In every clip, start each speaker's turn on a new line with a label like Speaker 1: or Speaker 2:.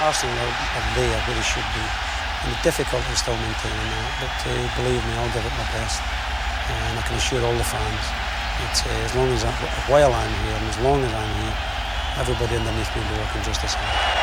Speaker 1: Arsenal are there where they should be. And the difficulty is still maintaining that, but believe me, I'll give it my best. And I can assure all the fans that while I'm here and as long as I'm here, everybody underneath me will be working just as hard.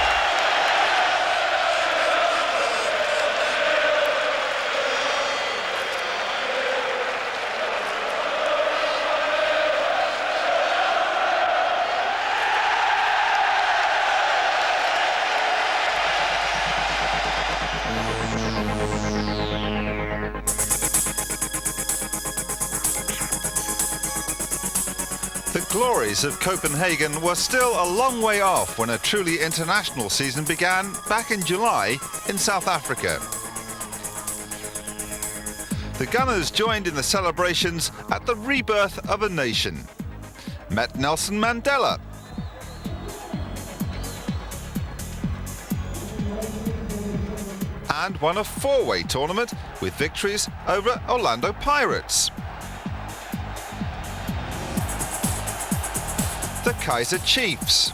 Speaker 2: The glories of Copenhagen were still a long way off when a truly international season began back in July in South Africa. The Gunners joined in the celebrations at the rebirth of a nation, met Nelson Mandela, and won a four-way tournament with victories over Orlando Pirates, the Kaiser Chiefs,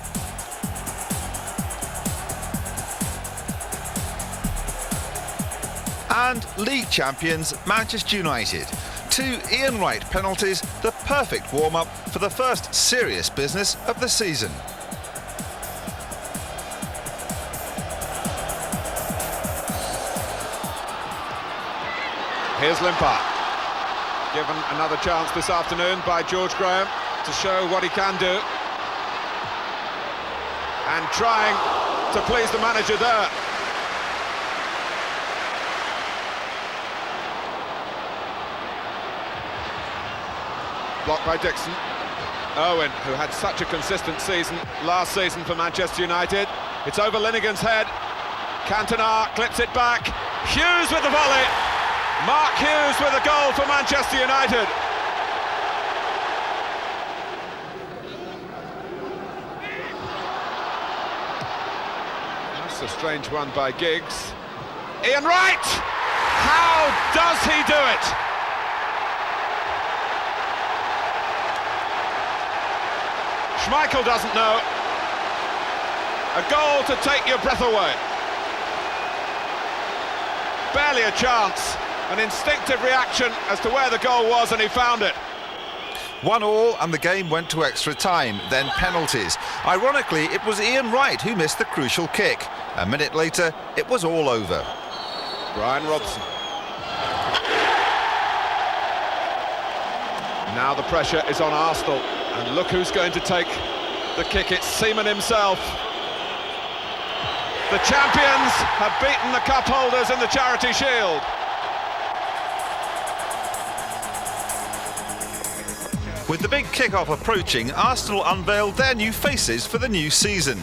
Speaker 2: and league champions Manchester United. Two Ian Wright penalties, the perfect warm-up for the first serious business of the season.
Speaker 3: Here's Limpar, given another chance this afternoon by George Graham to show what he can do, and trying to please the manager there. Blocked by Dixon. Owen, who had such a consistent season last season for Manchester United. It's over Linegan's head. Cantona clips it back. Hughes with the volley. Mark Hughes with a goal for Manchester United. That's a strange one by Giggs. Ian Wright! How does he do it? Schmeichel doesn't know. A goal to take your breath away. Barely a chance. An instinctive reaction as to where the goal was, and he found it.
Speaker 2: 1-1 and the game went to extra time, then penalties. Ironically, it was Ian Wright who missed the crucial kick. A minute later, it was all over.
Speaker 3: Brian Robson. Now the pressure is on Arsenal, and look who's going to take the kick. It's Seaman himself. The champions have beaten the cup holders in the Charity Shield.
Speaker 2: With the big kick-off approaching, Arsenal unveiled their new faces for the new season.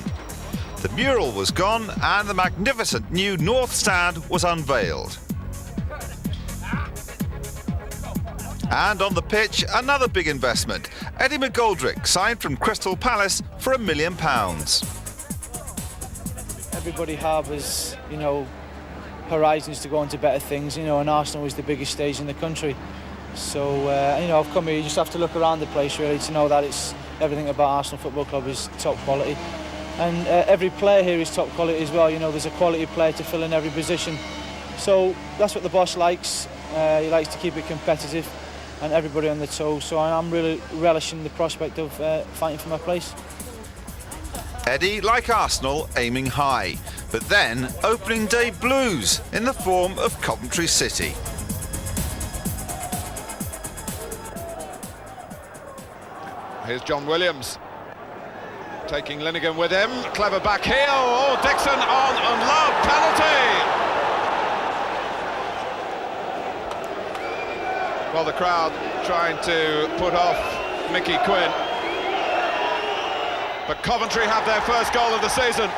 Speaker 2: The mural was gone and the magnificent new North Stand was unveiled. And on the pitch, another big investment. Eddie McGoldrick signed from Crystal Palace for £1 million.
Speaker 4: Everybody harbours, horizons to go on to better things, and Arsenal is the biggest stage in the country. So, I've come here, you just have to look around the place really to know that everything about Arsenal Football Club is top quality. And every player here is top quality as well. There's a quality player to fill in every position. So that's what the boss likes. He likes to keep it competitive and everybody on the toes. So I'm really relishing the prospect of fighting for my place.
Speaker 2: Eddie, like Arsenal, aiming high. But then, opening day blues in the form of Coventry City.
Speaker 3: Here's John Williams, taking Linegan with him. Clever back heel. Oh, Dixon on Love, penalty. Well, the crowd trying to put off Mickey Quinn. But Coventry have their first goal of the season.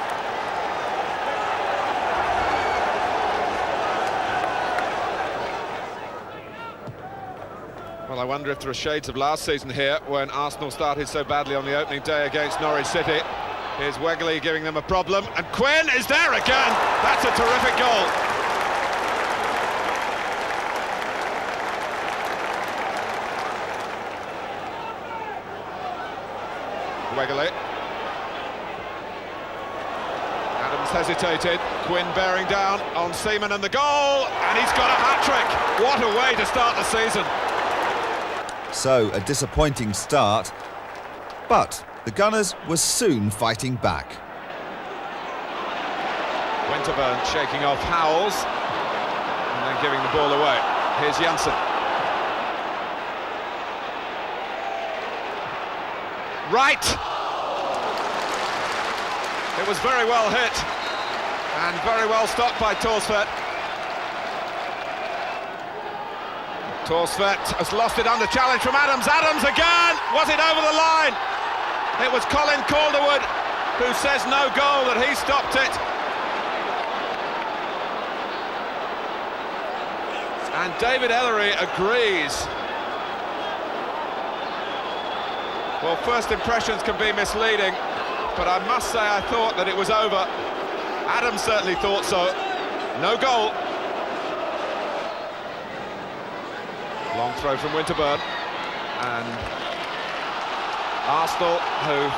Speaker 3: Well, I wonder if there are shades of last season here when Arsenal started so badly on the opening day against Norwich City. Here's Wegley giving them a problem, and Quinn is there again. That's a terrific goal. Wegley. Adam Once hesitated, Quinn bearing down on Seaman and the goal, and he's got a hat-trick. What a way to start the season.
Speaker 2: So, a disappointing start, but the Gunners were soon fighting back.
Speaker 3: Winterburn shaking off Howells, and then giving the ball away. Here's Janssen. Right! It was very well hit, and very well stopped by Torsvedt. Torsvedt has lost it under challenge from Adams. Adams again! Was it over the line? It was Colin Calderwood who says no goal, that he stopped it. And David Ellery agrees. Well, first impressions can be misleading, but I must say I thought that it was over. Adams certainly thought so. No goal. Long throw from Winterburn. And Arsenal, who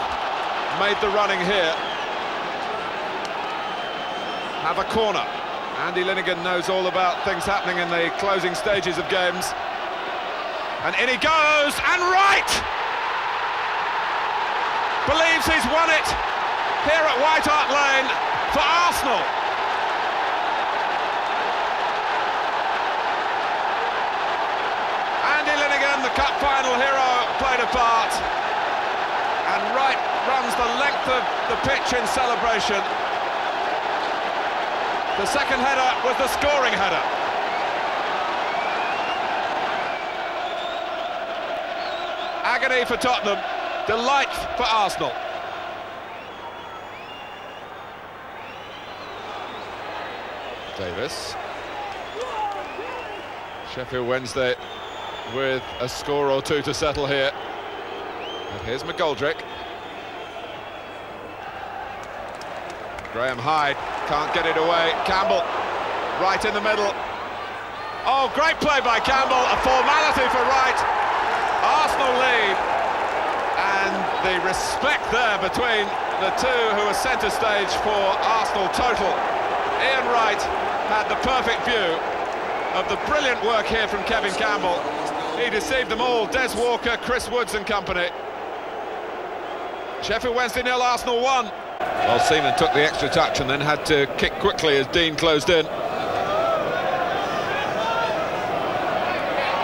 Speaker 3: made the running here, have a corner. Andy Linnigan knows all about things happening in the closing stages of games. And in he goes, and right! Believes he's won it here at White Hart Lane for Arsenal. Andy Linnigan, the cup final hero, played a part. And Wright runs the length of the pitch in celebration. The second header was the scoring header. Agony for Tottenham, delight for Arsenal. Davis. Sheffield Wednesday with a score or two to settle here. And here's McGoldrick. Graham Hyde can't get it away. Campbell right in the middle. Oh, great play by Campbell, a formality for Wright. Arsenal lead, and the respect there between the two who are centre stage for Arsenal total. Ian Wright had the perfect view of the brilliant work here from Kevin Campbell. He deceived them all, Des Walker, Chris Woods and company. Sheffield Wednesday 0, Arsenal 1. Well, Seaman took the extra touch and then had to kick quickly as Dean closed in.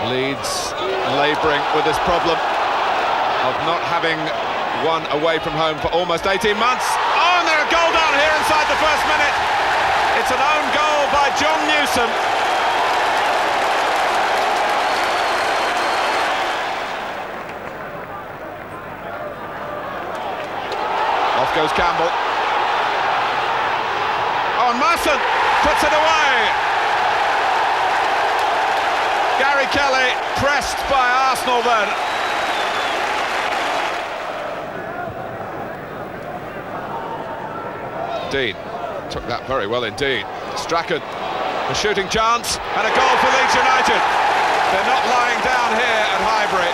Speaker 3: Leeds labouring with this problem of not having won away from home for almost 18 months. Oh, and there's a goal down here inside the first minute. It's an own goal by John Newsom. Off goes Campbell. Oh, and Merson puts it away. Gary Kelly pressed by Arsenal then. Dean took that very well indeed. Strachan, a shooting chance and a goal for Leeds United. They're not lying down here at Highbury.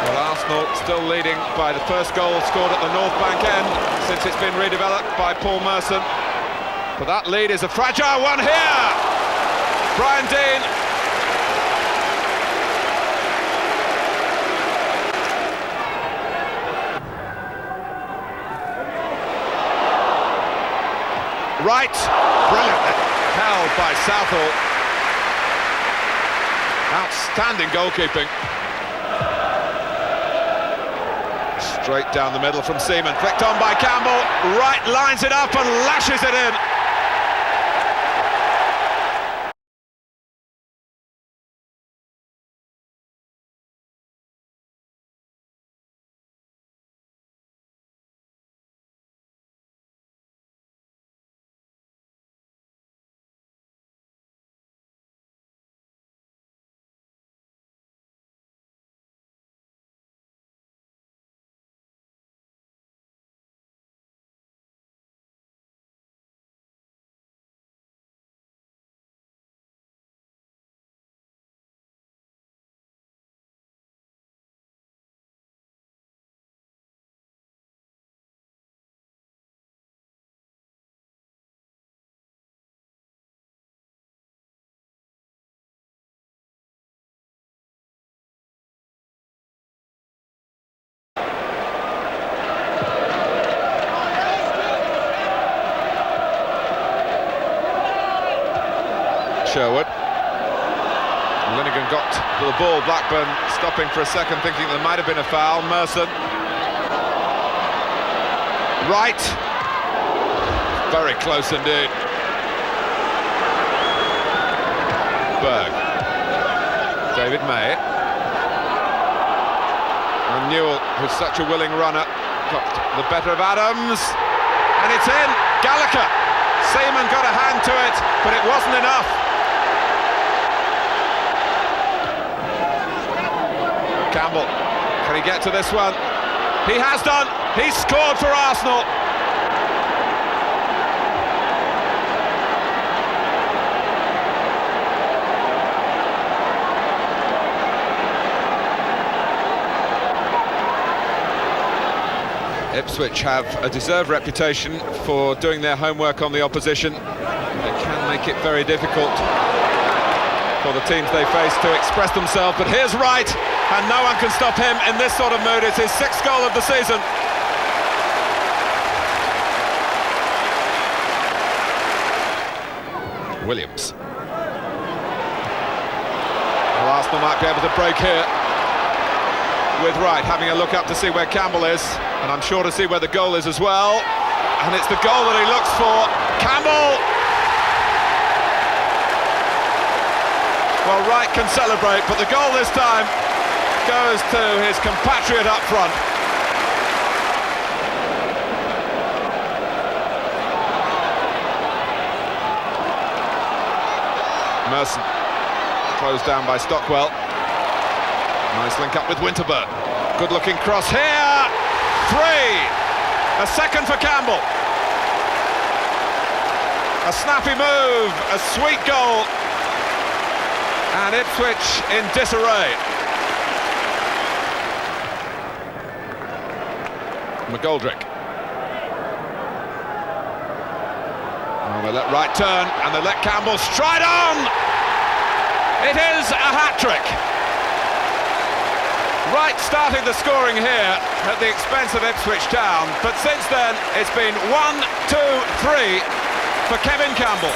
Speaker 3: Well, Arsenal still leading by the first goal scored at the North Bank end since it's been redeveloped by Paul Merson. But that lead is a fragile one here. Brian Dean. Right, brilliantly held by Southall. Outstanding goalkeeping. Straight down the middle from Seaman, flicked on by Campbell. Right lines it up and lashes it in. Sherwood. Linnigan got to the ball, Blackburn stopping for a second, thinking there might have been a foul. Merson. Right. Very close indeed. Berg. David May. And Newell, who's such a willing runner, got the better of Adams. And it's in. Gallagher. Seaman got a hand to it, but it wasn't enough. Campbell, can he get to this one? He has done. He's scored for Arsenal. Ipswich have a deserved reputation for doing their homework on the opposition. They can make it very difficult for the teams they face to express themselves, but here's Wright, and no one can stop him in this sort of mood. It's his 6th goal of the season. Williams. Well, Arsenal might be able to break here with Wright having a look up to see where Campbell is, and I'm sure to see where the goal is as well. And it's the goal that he looks for. Campbell! Well, Wright can celebrate, but the goal this time goes to his compatriot up front. Merson, closed down by Stockwell. Nice link up with Winterburn. Good looking cross here. 3. A second for Campbell. A snappy move, a sweet goal. And Ipswich in disarray. McGoldrick. Oh, they let Wright turn and they let Campbell stride on. It is a hat-trick. Wright starting the scoring here at the expense of Ipswich Town, but since then it's been 1, 2, 3 for Kevin Campbell.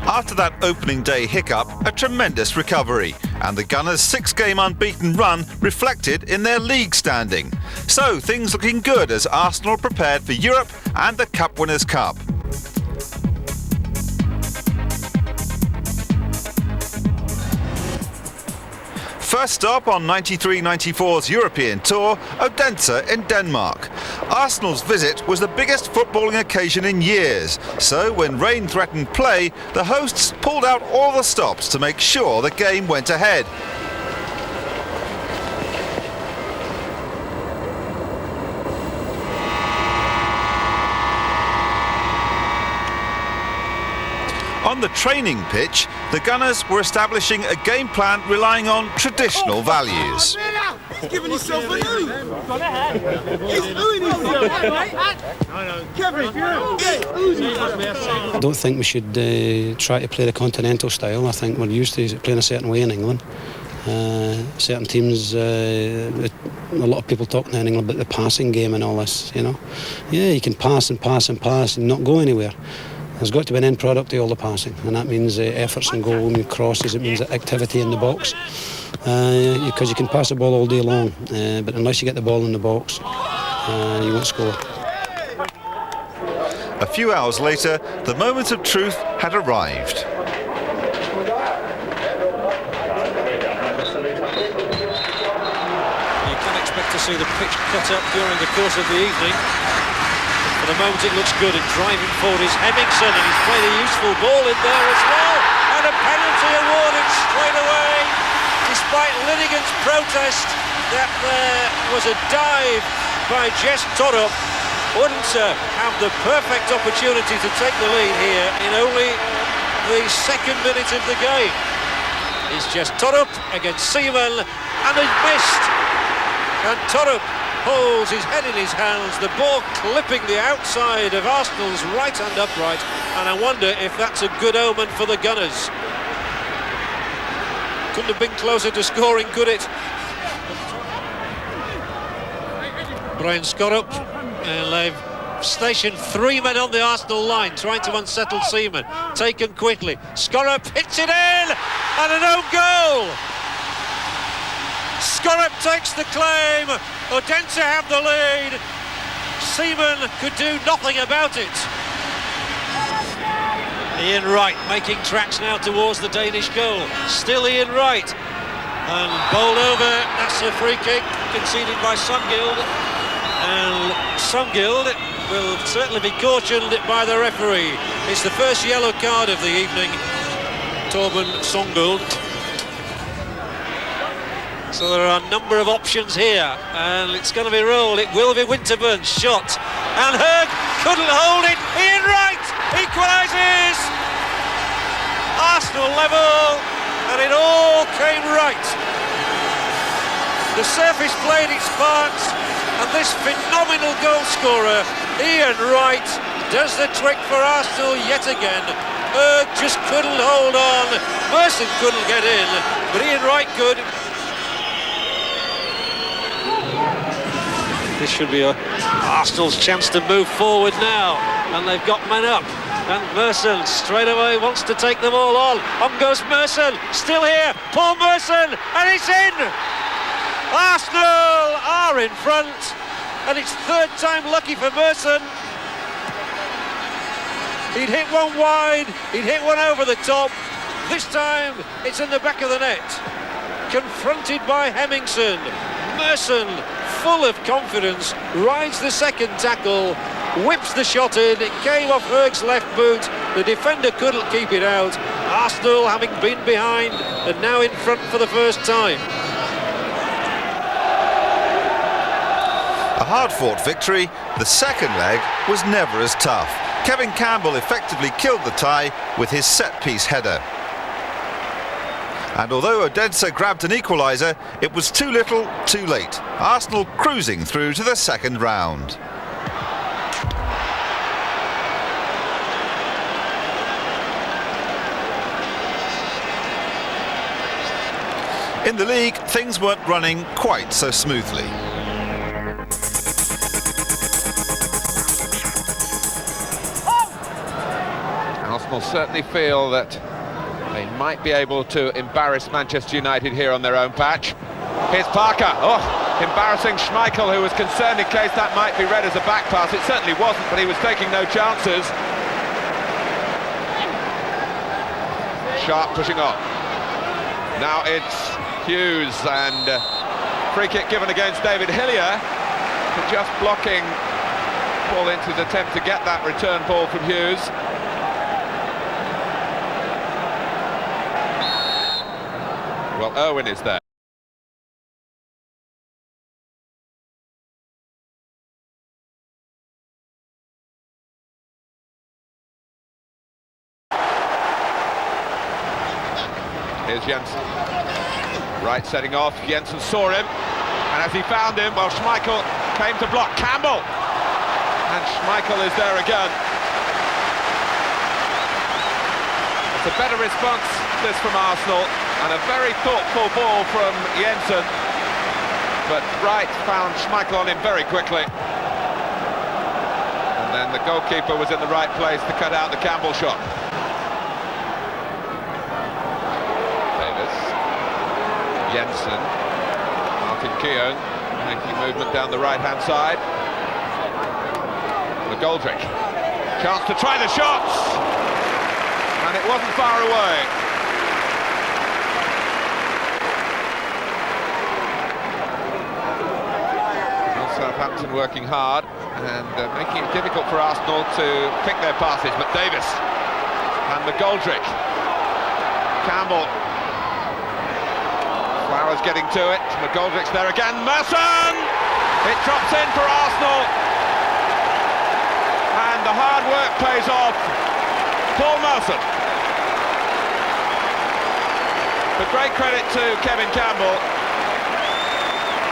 Speaker 2: After that opening day hiccup, a tremendous recovery, and the Gunners' 6-game unbeaten run reflected in their league standing. So things looking good as Arsenal prepared for Europe and the Cup Winners' Cup. First stop on 93-94's European tour, Odense in Denmark. Arsenal's visit was the biggest footballing occasion in years, so when rain threatened play, the hosts pulled out all the stops to make sure the game went ahead. On the training pitch, the Gunners were establishing a game plan relying on traditional values.
Speaker 5: He's giving himself a loo. He's oohing himself. Kevin,
Speaker 1: I don't think we should try to play the continental style. I think we're used to playing a certain way in England. Certain teams, a lot of people talking in England about the passing game and all this, you know. Yeah, you can pass and pass and pass and not go anywhere. There's got to be an end product to all the passing, and that means efforts and goal and crosses. It means activity in the box, because you can pass the ball all day long, but unless you get the ball in the box, you won't score.
Speaker 2: A few hours later, the moment of truth had arrived.
Speaker 6: You can expect to see the pitch cut up during the course of the evening. For the moment it looks good, and driving forward is Hemmingson, and he's played a useful ball in there as well, and a penalty awarded straight away. Despite Linnigan's protest that there was a dive by Jess Torup, Odense have the perfect opportunity to take the lead here in only the 2nd minute of the game. It's Jess Torup against Seaman, and he's missed. And Torup holds his head in his hands, the ball clipping the outside of Arsenal's right hand upright, and I wonder if that's a good omen for the Gunners. Couldn't have been closer to scoring, could it? Brian Scorup, and they've stationed 3 men on the Arsenal line trying to unsettle Seaman. Taken quickly. Scorrup hits it in and an own goal. Scorrup takes the claim. Odense have the lead. Seaman could do nothing about it. Ian Wright making tracks now towards the Danish goal. Still Ian Wright. And bowled over. That's a free kick conceded by Sungild. And Sungild will certainly be cautioned by the referee. It's the first yellow card of the evening. Torben Sungild. So there are a number of options here, and it's going to be rolled. It will be Winterburn's shot, and Hurg couldn't hold it. Ian Wright equalises. Arsenal level, and it all came right. The surface played its part, and this phenomenal goal scorer, Ian Wright, does the trick for Arsenal yet again. Hurg just couldn't hold on. Merson couldn't get in, but Ian Wright could. This should be Arsenal's chance to move forward now, and they've got men up. And Merson straight away wants to take them all on. On goes Merson, still here, Paul Merson, and it's in! Arsenal are in front, and it's third time lucky for Merson. He'd hit one wide, he'd hit one over the top. This time it's in the back of the net. Confronted by Hemmingson, Merson, full of confidence, rides the second tackle, whips the shot in. It came off Hurg's left boot. The defender couldn't keep it out. Arsenal having been behind and now in front for the first time.
Speaker 2: A hard-fought victory. The second leg was never as tough. Kevin Campbell effectively killed the tie with his set-piece header. And although Odense grabbed an equaliser, it was too little, too late. Arsenal cruising through to the second round. In the league, things weren't running quite so smoothly.
Speaker 3: Arsenal certainly feel that they might be able to embarrass Manchester United here on their own patch. Here's Parker. Oh, embarrassing Schmeichel, who was concerned in case that might be read as a back pass. It certainly wasn't, but he was taking no chances. Sharp pushing on. Now it's Hughes, and free kick given against David Hillier for just blocking Paul Ince's attempt to get that return ball from Hughes. Well, Owen is there. Here's Jensen. Right setting off, Jensen saw him, and as he found him, well, Schmeichel came to block Campbell, and Schmeichel is there again. It's a better response, this, from Arsenal, and a very thoughtful ball from Jensen, but Wright found Schmeichel on him very quickly, and then the goalkeeper was in the right place to cut out the Campbell shot. Davis, Jensen, Martin Keown making movement down the right-hand side. McGoldrick, chance to try the shots, and it wasn't far away. Southampton working hard and making it difficult for Arsenal to pick their passes, but Davis and McGoldrick, Campbell, Flowers getting to it, McGoldrick's there again, Merson! It drops in for Arsenal, and the hard work pays off. Paul Merson. But great credit to Kevin Campbell.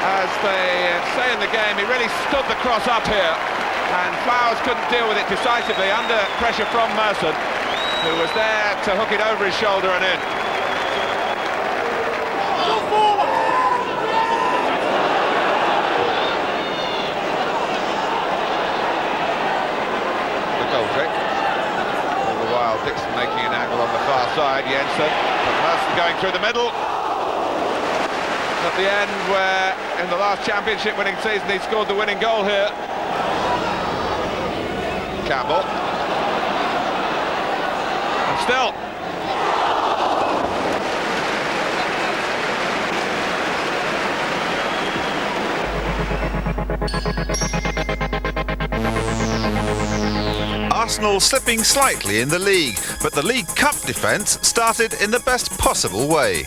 Speaker 3: As they say in the game, he really stood the cross up here, and Flowers couldn't deal with it decisively under pressure from Merson, who was there to hook it over his shoulder and in. McGoldrick. All the while Dixon making an angle on the far side. Jensen, but Merson going through the middle. At the end, where in the last championship winning season he scored the winning goal here. Campbell. And still.
Speaker 2: Arsenal slipping slightly in the league, but the League Cup defence started in the best possible way.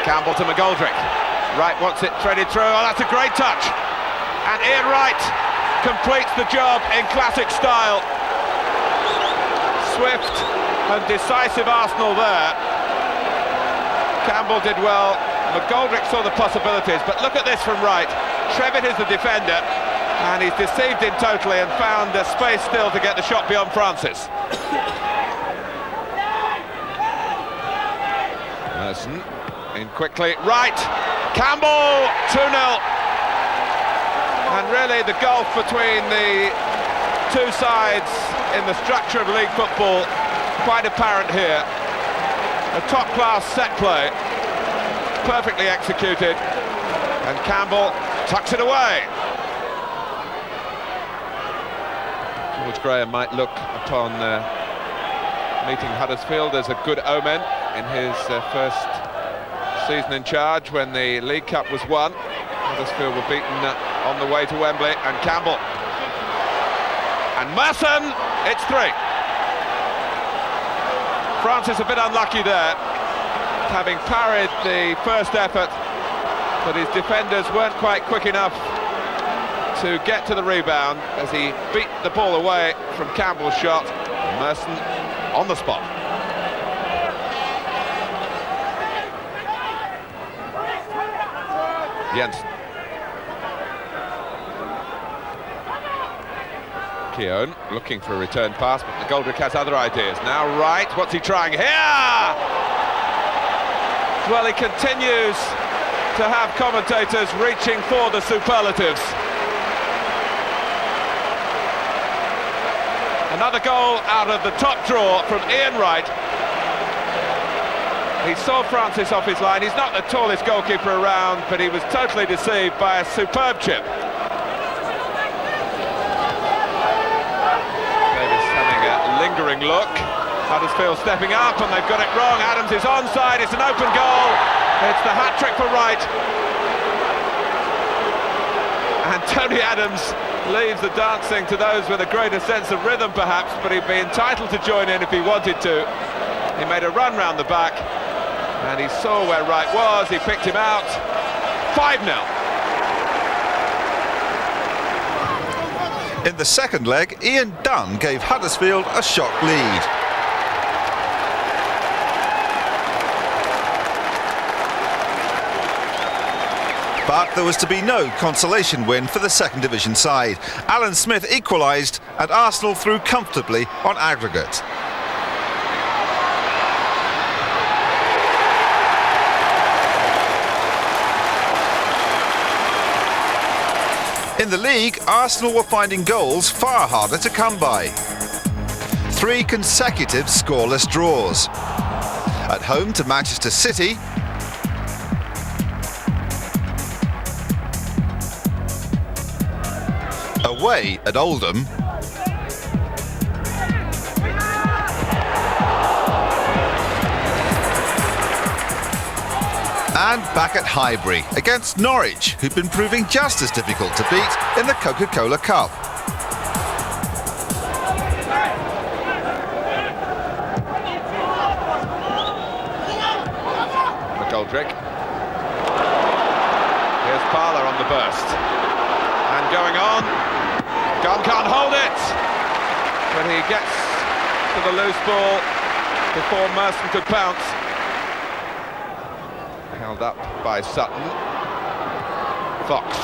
Speaker 3: Campbell to McGoldrick. Wright wants it threaded through. Oh, that's a great touch. And Ian Wright completes the job in classic style. Swift and decisive Arsenal there. Campbell did well. McGoldrick saw the possibilities, but look at this from Wright. Trevitt is the defender, and he's deceived him totally and found the space still to get the shot beyond Francis. Merson in quickly. Wright. Campbell. 2-0. And really the gulf between the two sides in the structure of league football quite apparent here. A top-class set play, perfectly executed, and Campbell tucks it away. George Graham might look upon meeting Huddersfield as a good omen in his first season in charge when the League Cup was won. Huddersfield were beaten on the way to Wembley, and Campbell. And Merson, it's 3. Francis a bit unlucky there, having parried the first effort, but his defenders weren't quite quick enough to get to the rebound as he beat the ball away from Campbell's shot. Merson on the spot. Jensen. Keown looking for a return pass, but McGoldrick has other ideas. Now Wright, what's he trying here? Well, he continues to have commentators reaching for the superlatives. Another goal out of the top draw from Ian Wright. He saw Francis off his line. He's not the tallest goalkeeper around, but he was totally deceived by a superb chip. Davis having a lingering look. Huddersfield stepping up, and they've got it wrong. Adams is onside. It's an open goal. It's the hat-trick for Wright. And Tony Adams leaves the dancing to those with a greater sense of rhythm, perhaps, but he'd be entitled to join in if he wanted to. He made a run round the back, and he saw where Wright was. He picked him out. 5-0.
Speaker 2: In the second leg, Ian Dunn gave Huddersfield a shock lead. But there was to be no consolation win for the second division side. Alan Smith equalised, and Arsenal threw comfortably on aggregate. In the league, Arsenal were finding goals far harder to come by. 3 consecutive scoreless draws. At home to Manchester City, away at Oldham, and back at Highbury against Norwich, who'd been proving just as difficult to beat in the Coca-Cola Cup.
Speaker 3: McGoldrick. Here's Parler on the burst. And going on. Gunn can't hold it. But he gets to the loose ball before Merson could pounce. Held up by Sutton. Fox.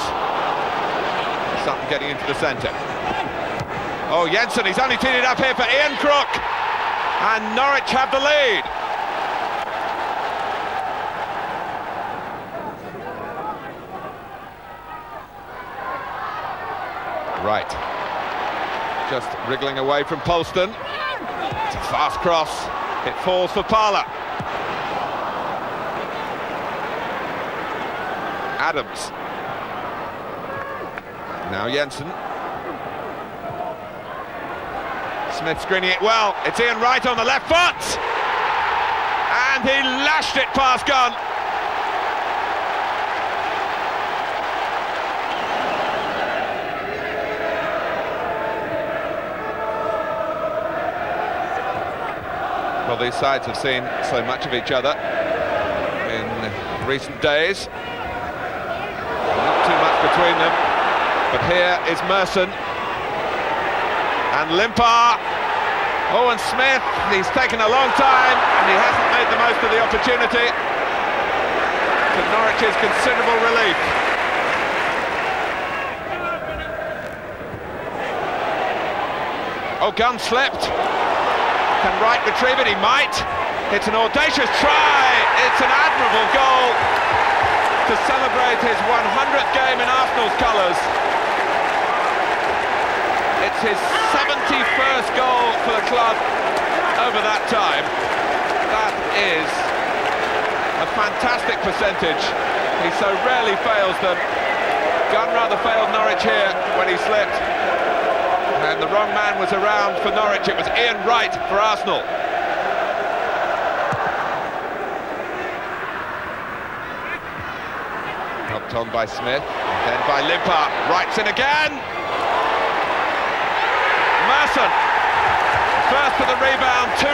Speaker 3: Sutton getting into the centre. Oh, Jensen, he's only teed it up here for Ian Crook. And Norwich have the lead. Right. Just wriggling away from Polston. It's a fast cross. It falls for Parler. Adams. Now Jensen. Smith screening it well. It's Ian Wright on the left foot. And he lashed it past Gunn. Well, these sides have seen so much of each other in recent days. Not too much between them. But here is Merson. And Limpar. Owen Smith, he's taken a long time and he hasn't made the most of the opportunity. To Norwich's considerable relief. Oh, Gunn slipped. Can Wright retrieve it? He might. It's an audacious try. It's an admirable goal to celebrate his 100th game in Arsenal's colours. It's his 71st goal for the club over that time. That is a fantastic percentage. He so rarely fails them. Gunn rather failed Norwich here when he slipped. And the wrong man was around for Norwich. It was Ian Wright for Arsenal. Helped on by Smith, then by Limpar. Wright's in again. Merson, first for the rebound, 2-0.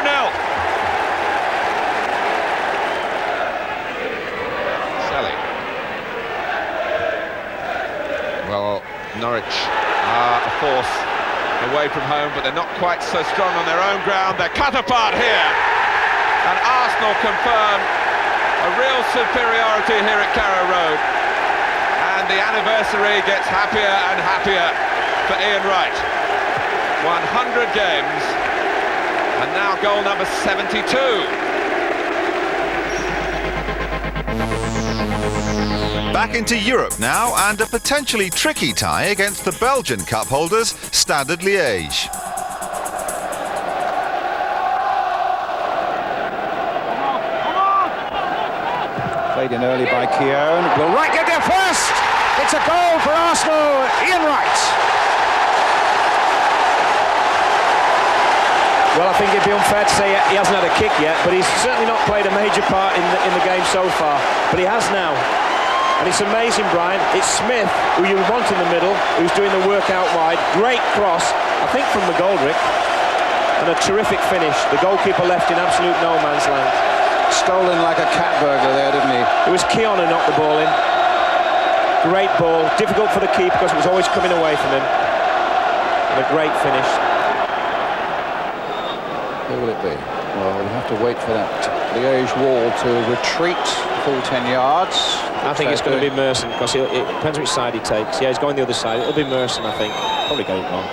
Speaker 3: Sally. Well, Norwich are a force away from home, but they're not quite so strong on their own ground. They're cut apart here. And Arsenal confirm a real superiority here at Carrow Road. And the anniversary gets happier and happier for Ian Wright. 100 games, and now goal number 72.
Speaker 2: Back into Europe now, and a potentially tricky tie against the Belgian cup holders, Standard Liège.
Speaker 7: Played in early by Keown. Will Wright get there first? It's a goal for Arsenal, Ian Wright.
Speaker 8: Well, I think it'd be unfair to say he hasn't had a kick yet, but he's certainly not played a major part in the game so far. But he has now. And it's amazing, Brian. It's Smith, who you want in the middle, who's doing the work out wide. Great cross, I think from McGoldrick. And a terrific finish. The goalkeeper left in absolute no man's land.
Speaker 7: Stolen like a cat burglar there, didn't he?
Speaker 8: It was Keown who knocked the ball in. Great ball. Difficult for the keeper because it was always coming away from him. And a great finish.
Speaker 7: Who will it be? Well, we'll have to wait for that Liège wall to retreat full 10 yards.
Speaker 8: I think it's going to be Merson, because it depends which side he takes. Yeah, he's going the other side. It'll be Merson, I think. Probably got it wrong.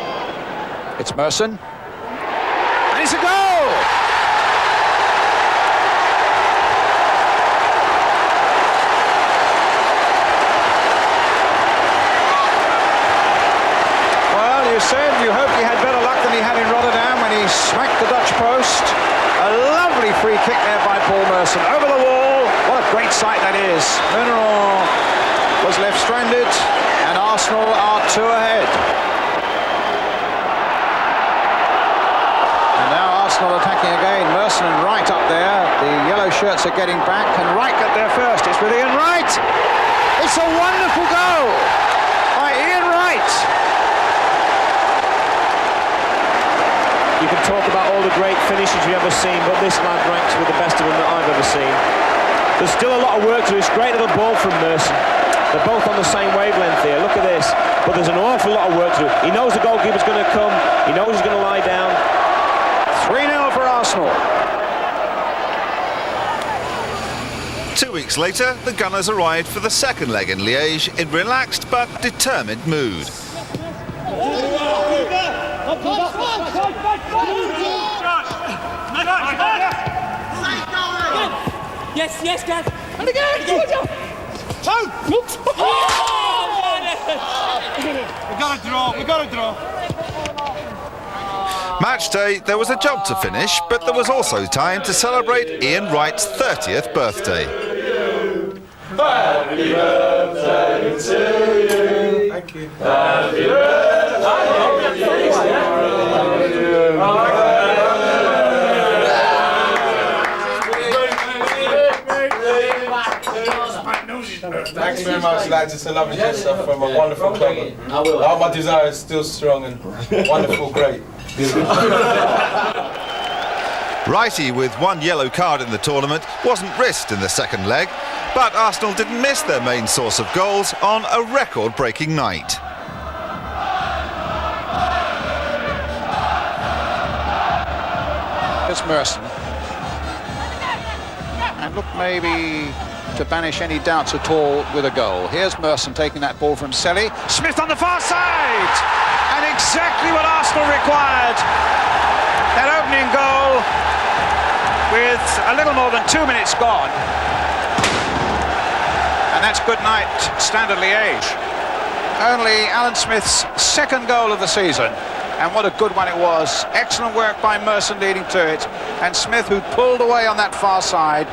Speaker 7: It's Merson. And it's a goal! Well, you said you hoped he had better luck than he had in Rotterdam when he smacked the Dutch post. A lovely free kick there by Paul Merson. Over the wall. What a great sight that is. Muneron was left stranded, and Arsenal are 2 ahead. And now Arsenal attacking again. Merson and Wright up there. The yellow shirts are getting back, and Wright got there first. It's with Ian Wright. It's a wonderful goal by Ian Wright.
Speaker 8: You can talk about all the great finishes you've ever seen, but this lad ranks with the best of them that I've ever seen. There's still a lot of work to do. It's a great little ball from Merson. They're both on the same wavelength here. Look at this. But there's an awful lot of work to do. He knows the goalkeeper's going to come. He knows he's going to lie down.
Speaker 7: 3-0 for Arsenal.
Speaker 2: 2 weeks later, the Gunners arrived for the second leg in Liège in relaxed but determined mood.
Speaker 5: Yes, Gav. And again, Two. We got to draw.
Speaker 2: Match day, there was a job to finish, but there was also time to celebrate Ian Wright's 30th birthday.
Speaker 9: Happy birthday to you.
Speaker 7: Thank you.
Speaker 9: Happy birthday to you.
Speaker 10: Thanks very much, lads. It's a lovely gesture from a wonderful club. All my desire is still strong and wonderful, great.
Speaker 2: Wrighty, with one yellow card in the tournament, wasn't risked in the second leg, but Arsenal didn't miss their main source of goals on a record-breaking night.
Speaker 7: Here's Merson. And look maybe to banish any doubts at all with a goal. Here's Merson taking that ball from Selly. Smith on the far side! And exactly what Arsenal required. That opening goal with a little more than 2 minutes gone. And that's good night, Standard Liège. Only Alan Smith's second goal of the season. And what a good one it was. Excellent work by Merson leading to it. And Smith, who pulled away on that far side,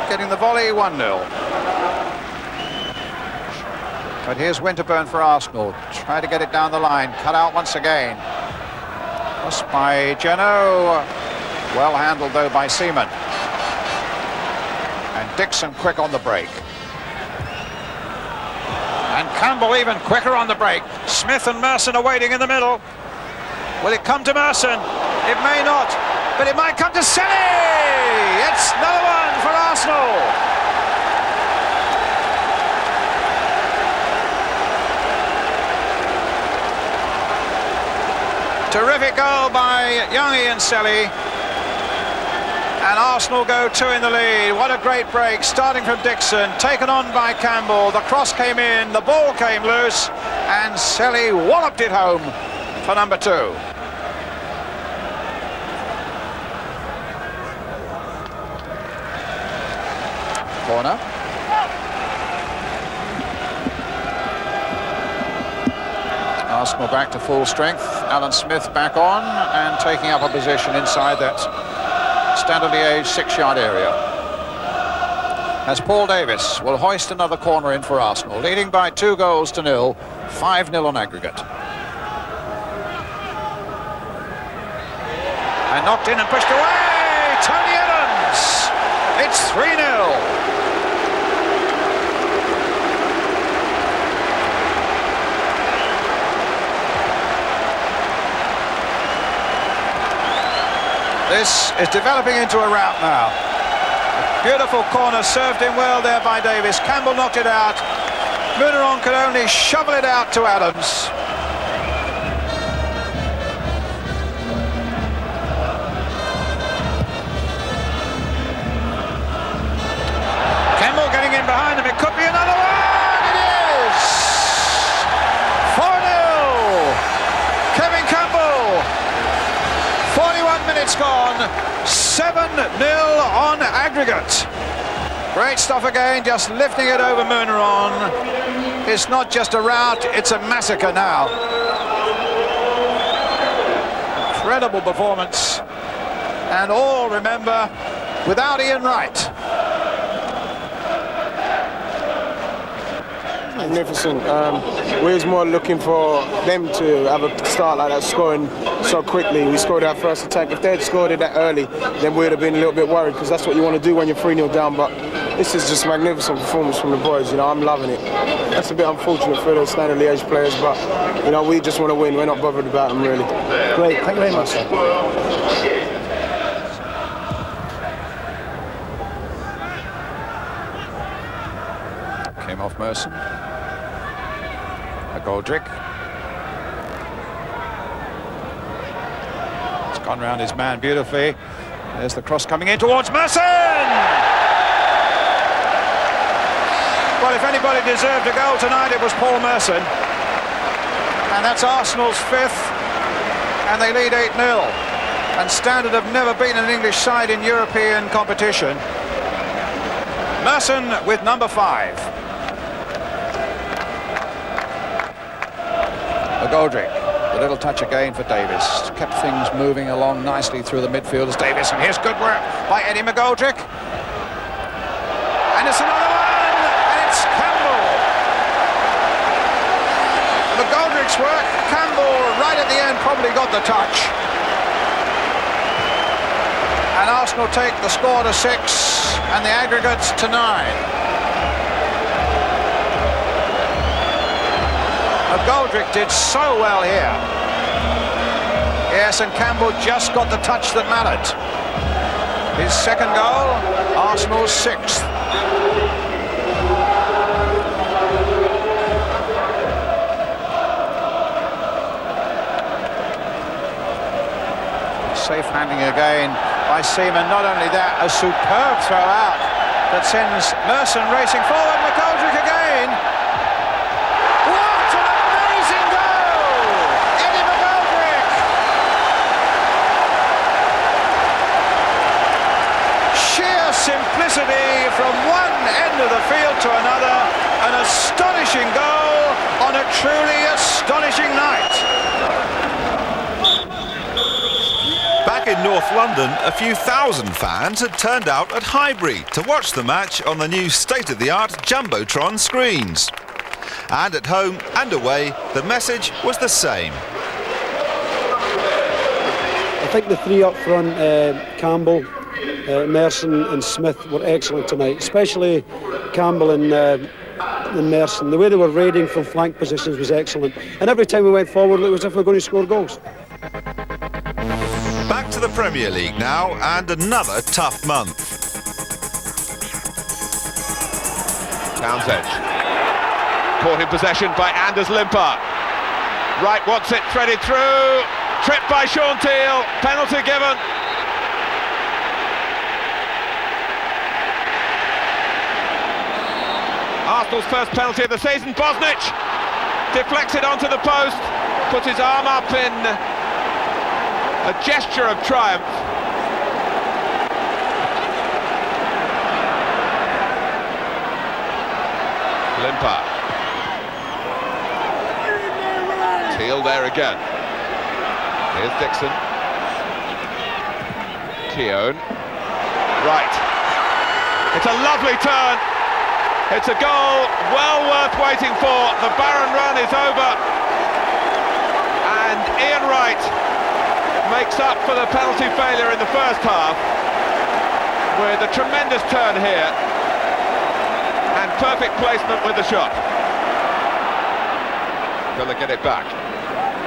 Speaker 7: getting the volley, 1-0. But here's Winterburn for Arsenal. Try to get it down the line. Cut out once again. Lost by Geno. Well handled, though, by Seaman. And Dixon quick on the break. And Campbell even quicker on the break. Smith and Merson are waiting in the middle. Will it come to Merson? It may not, but it might come to Selly! It's another one for Arsenal! Terrific goal by young Ian Selly. And Arsenal go 2 in the lead. What a great break, starting from Dixon, taken on by Campbell. The cross came in, the ball came loose, and Selly walloped it home for number 2. Corner. Arsenal back to full strength. Alan Smith back on and taking up a position inside that Standard Liège 6-yard area. As Paul Davis will hoist another corner in for Arsenal, leading by 2-0, 5-0 on aggregate. And knocked in and pushed away! Tony Evans! It's 3-0. This is developing into a rout now. A beautiful corner served in well there by Davis. Campbell knocked it out. Muneron could only shovel it out to Adams. Campbell getting in behind him. It could be another one. It is 4-0. Kevin Campbell. 41 minutes gone, 7-0 on aggregate. Great stuff again, just lifting it over Muneron. It's not just a rout, it's a massacre now. Incredible performance. And all, remember, without Ian Wright.
Speaker 10: Magnificent. We was more looking for them to have a start like that, scoring so quickly. We scored our first attack. If they had scored it that early, then we would have been a little bit worried, because that's what you want to do when you're 3-0 down. But this is just magnificent performance from the boys. You know, I'm loving it. That's a bit unfortunate for the Standard Liège players, but you know, we just want to win. We're not bothered about them really. Great. Thank you very much, sir.
Speaker 7: Came off Merson. Goldrick. It's gone round his man beautifully. There's the cross coming in towards Merson! Well, if anybody deserved a goal tonight, it was Paul Merson. And that's Arsenal's 5th, and they lead 8-0. And Standard have never beaten an English side in European competition. Merson with number 5. Goldrick A little touch again for Davis. Kept things moving along nicely through the midfield as Davis. And here's good work by Eddie McGoldrick. And it's another one. And it's Campbell. McGoldrick's work. Campbell right at the end probably got the touch. And Arsenal take the score to 6 and the aggregates to 9. McGoldrick did so well here. Yes, and Campbell just got the touch that mattered. His second goal, Arsenal's 6th. Safe handling again by Seaman. Not only that, a superb throw out that sends Merson racing forward. McGoldrick again. What an amazing goal! Eddie McGoldrick. Sheer simplicity from one end of the field to another. An astonishing goal on a truly astonishing night.
Speaker 2: Back in North London, a few thousand fans had turned out at Highbury to watch the match on the new state-of-the-art Jumbotron screens. And at home and away, the message was the same.
Speaker 1: I think the three up front, Campbell, Merson and Smith, were excellent tonight, especially Campbell and Merson. The way they were raiding from flank positions was excellent. And every time we went forward, it was as if we were going to score goals.
Speaker 2: Back to the Premier League now, and another tough month.
Speaker 3: Townsend. Caught in possession by Anders Limpar. Wright wants it threaded through. Tripped by Sean Teal. Penalty given. Arsenal's first penalty of the season. Bosnich deflects it onto the post. Puts his arm up in a gesture of triumph. Limpar. Teal there again. Here's Dixon. Keown. Right. It's a lovely turn. It's a goal well worth waiting for. The Barron run is over. And Ian Wright makes up for the penalty failure in the first half with a tremendous turn here and perfect placement with the shot. Villa get it back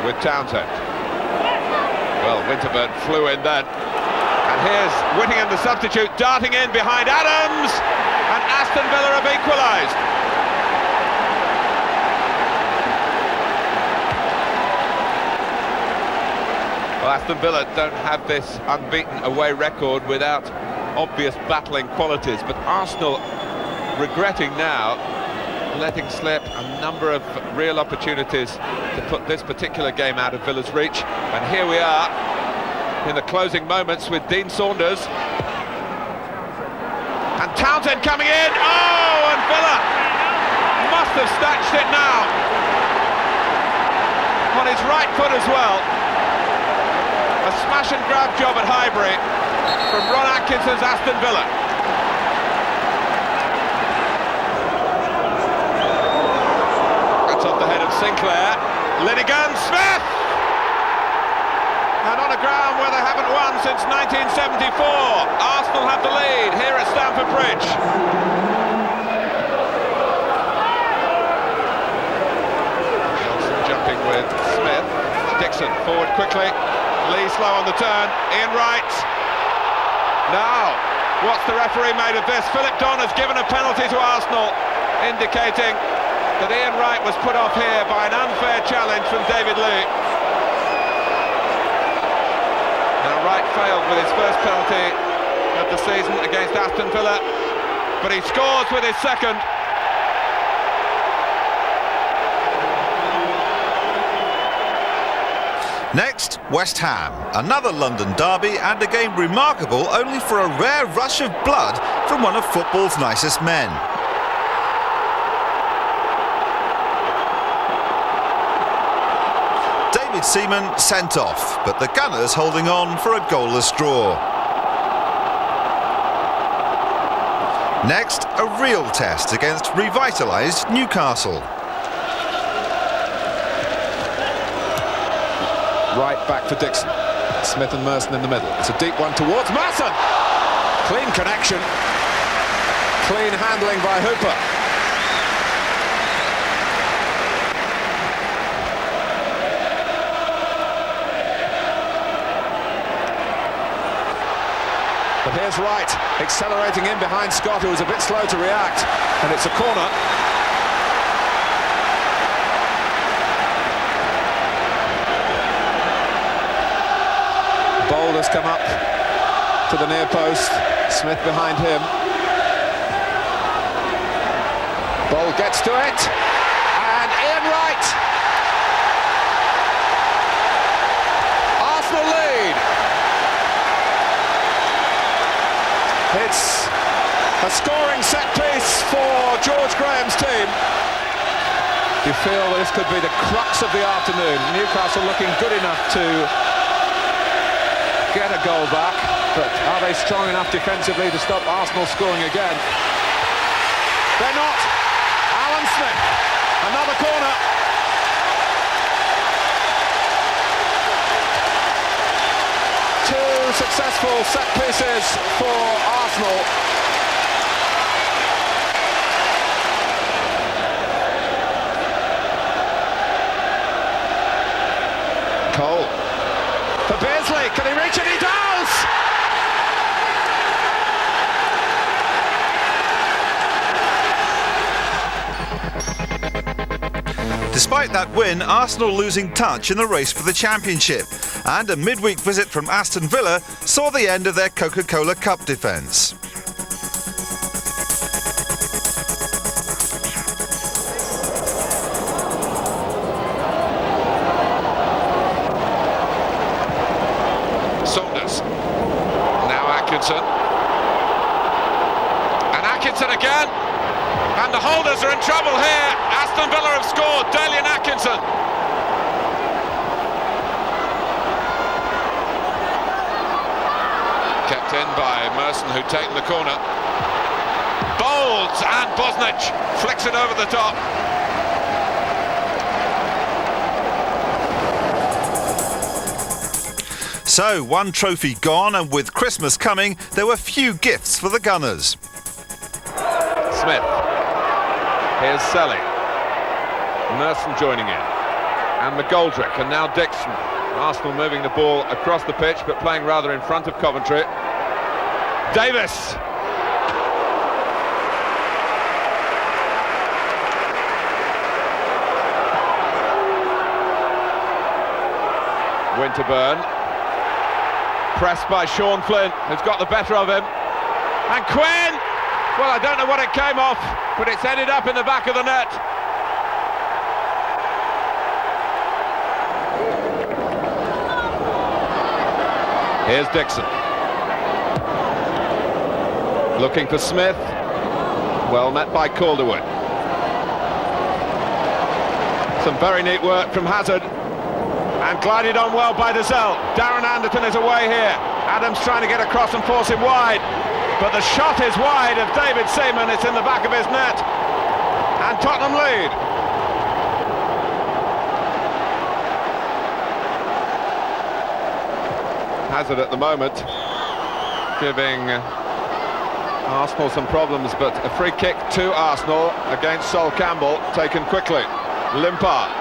Speaker 3: with Townsend. Well, Winterburn flew in then. And here's Whittingham, the substitute, darting in behind Adams, and Aston Villa have equalised. Well, Aston Villa don't have this unbeaten away record without obvious battling qualities, but Arsenal regretting now letting slip a number of real opportunities to put this particular game out of Villa's reach. And here we are in the closing moments with Dean Saunders. And Townsend coming in. Oh, and Villa must have snatched it now. On his right foot as well. A smash and grab job at Highbury from Ron Atkinson's Aston Villa. That's off the head of Sinclair. Linnigan, Smith! And on a ground where they haven't won since 1974, Arsenal have the lead here at Stamford Bridge. Johnson jumping with Smith. Dixon forward quickly. Lee slow on the turn. Ian Wright. Now, what's the referee made of this? Philip Don has given a penalty to Arsenal, indicating that Ian Wright was put off here by an unfair challenge from David Lee. Now Wright failed with his first penalty of the season against Aston Villa, but he scores with his second.
Speaker 2: Next, West Ham, another London derby and a game remarkable only for a rare rush of blood from one of football's nicest men. David Seaman sent off, but the Gunners holding on for a goalless draw. Next, a real test against revitalised Newcastle.
Speaker 3: Right back for Dixon. Smith and Merson in the middle. It's a deep one towards Merson. Clean connection. Clean handling by Hooper. But here's Wright, accelerating in behind Scott, who was a bit slow to react. And it's a corner. Boulder's come up to the near post. Smith behind him. Ball gets to it. And Ian Wright. Arsenal lead. It's a scoring set piece for George Graham's team. You feel this could be the crux of the afternoon. Newcastle looking good enough to get a goal back, but are they strong enough defensively to stop Arsenal scoring again? They're not. Alan Smith, another corner. Two successful set pieces for Arsenal. Cole. For Beardsley, can he reach it? He does!
Speaker 2: Despite that win, Arsenal losing touch in the race for the championship, and a midweek visit from Aston Villa saw the end of their Coca-Cola Cup defence.
Speaker 3: And Atkinson again, and the holders are in trouble here. Aston Villa have scored. Daly and Atkinson. Kept in by Merson, who'd taken the corner. Bold, and Bosnich flicks it over the top.
Speaker 2: So, one trophy gone, and with Christmas coming, there were few gifts for the Gunners.
Speaker 3: Smith. Here's Selly. Merson joining in. And McGoldrick, and now Dixon. Arsenal moving the ball across the pitch, but playing rather in front of Coventry. Davis. Winterburn. Pressed by Sean Flynn, who's got the better of him. And Quinn! Well, I don't know what it came off, but it's ended up in the back of the net. Here's Dixon. Looking for Smith. Well met by Calderwood. Some very neat work from Hazard. And glided on well by Dazelle. Darren Anderton is away here. Adams trying to get across and force him wide. But the shot is wide of David Seaman. It's in the back of his net. And Tottenham lead. Hazard at the moment giving Arsenal some problems, but a free kick to Arsenal against Sol Campbell, taken quickly. Limpar.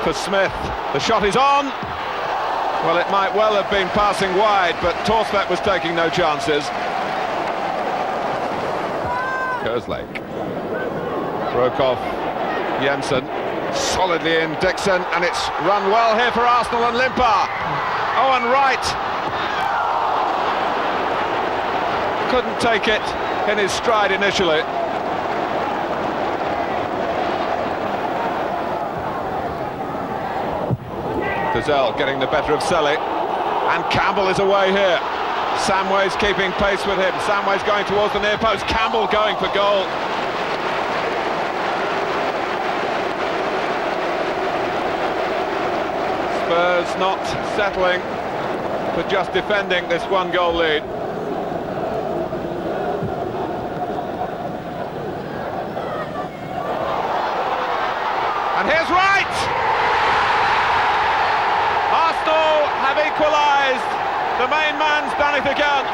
Speaker 3: For Smith, the shot is on. Well, it might well have been passing wide, but Torsbeck was taking no chances. Kerslake broke off Jensen, solidly in Dixon, and it's run well here for Arsenal and Limpar. Owen Wright couldn't take it in his stride initially. Dazelle getting the better of Selly, and Campbell is away here. Samway's keeping pace with him. Samway's going towards the near post. Campbell going for goal. It's not settling for just defending this one-goal lead. And here's Wright! Arsenal have equalised. The main man's done it again.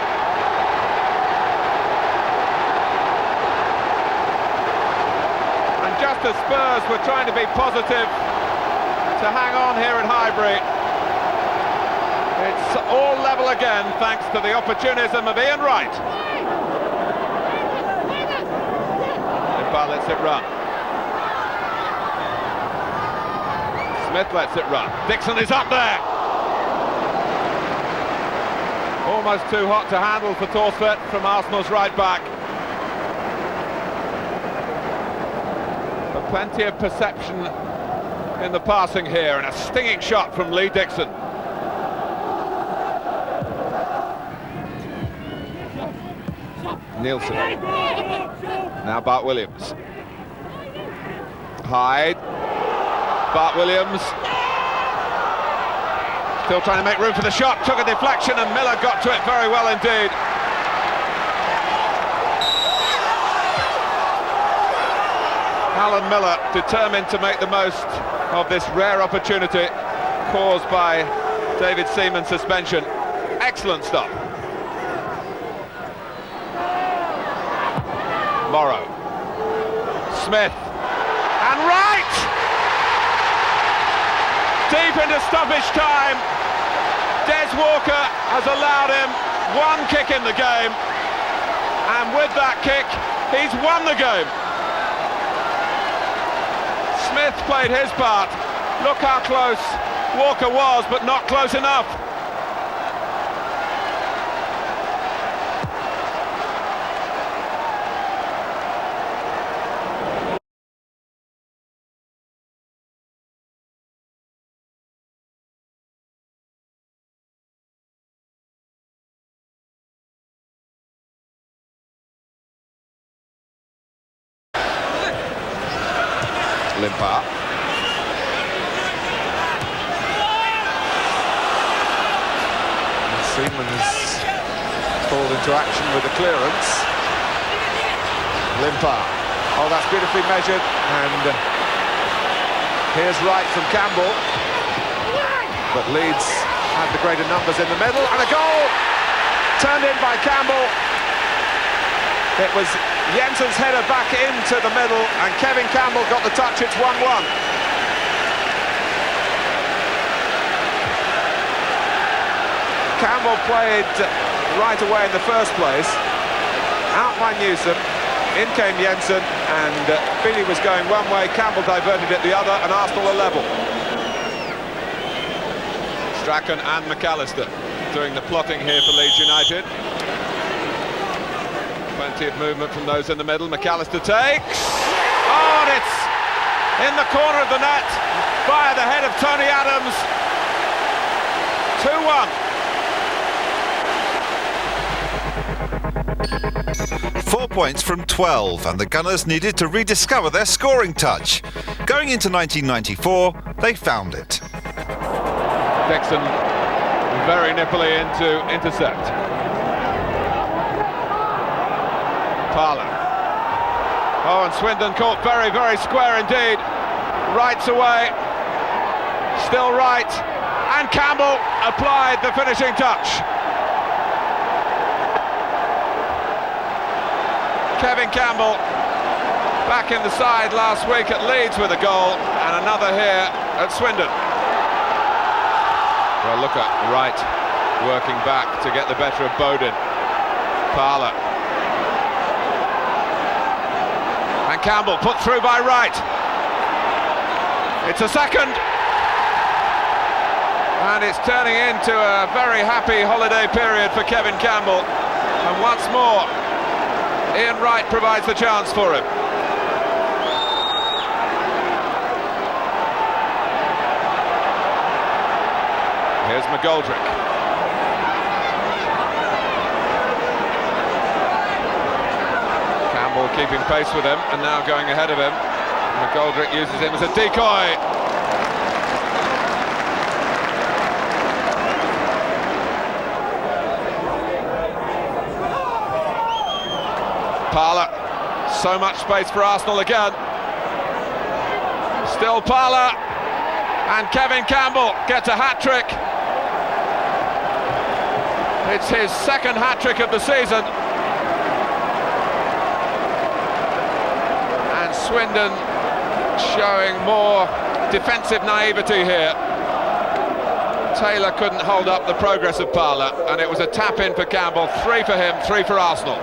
Speaker 3: And just as Spurs were trying to be positive to hang on here at Highbury, it's all level again thanks to the opportunism of Ian Wright. Limpa lets it run. Smith lets it run. Dixon is up there. Almost too hot to handle for Torstvedt from Arsenal's right back. But plenty of perception in the passing here, and a stinging shot from Lee Dixon. Nielsen. Now Bart Williams. Hyde. Bart Williams. Still trying to make room for the shot. Took a deflection and Miller got to it very well indeed. Alan Miller determined to make the most of this rare opportunity caused by David Seaman's suspension. Excellent stop. Morrow. Smith. And Wright! Deep into stoppage time. Des Walker has allowed him one kick in the game. And with that kick, he's won the game. Smith played his part. Look how close Walker was, but not close enough. Limpa. Seaman is called into action with a clearance. Limpa. Oh, that's beautifully measured. And here's Wright from Campbell. But Leeds had the greater numbers in the middle. And a goal turned in by Campbell. It was Jensen's header back into the middle, and Kevin Campbell got the touch. It's 1-1. Campbell played right away in the first place. Out by Newsom, in came Jensen, and Billy was going one way, Campbell diverted it the other, and Arsenal are level. Strachan and McAllister doing the plotting here for Leeds United. Plenty of movement from those in the middle. McAllister takes. Oh, and it's in the corner of the net via the head of Tony Adams.
Speaker 2: 2-1. 4 points from 12, and the Gunners needed to rediscover their scoring touch. Going into 1994, they found it.
Speaker 3: Dixon very nippily into intercept. Parlour. Oh, and Swindon caught very, very square indeed. Wright's away. Still Wright. And Campbell applied the finishing touch. Kevin Campbell back in the side last week at Leeds with a goal, and another here at Swindon. Well, look at Wright working back to get the better of Bowden. Parlour. And Campbell put through by Wright. It's a second. And it's turning into a very happy holiday period for Kevin Campbell. And once more, Ian Wright provides the chance for him. Here's McGoldrick. Campbell keeping pace with him and now going ahead of him. McGoldrick uses him as a decoy. Parler, so much space for Arsenal again. Still Parler, and Kevin Campbell gets a hat-trick. It's his second hat-trick of the season. And Swindon showing more defensive naivety here. Taylor couldn't hold up the progress of Parler, and it was a tap-in for Campbell. 3 for him, 3 for Arsenal.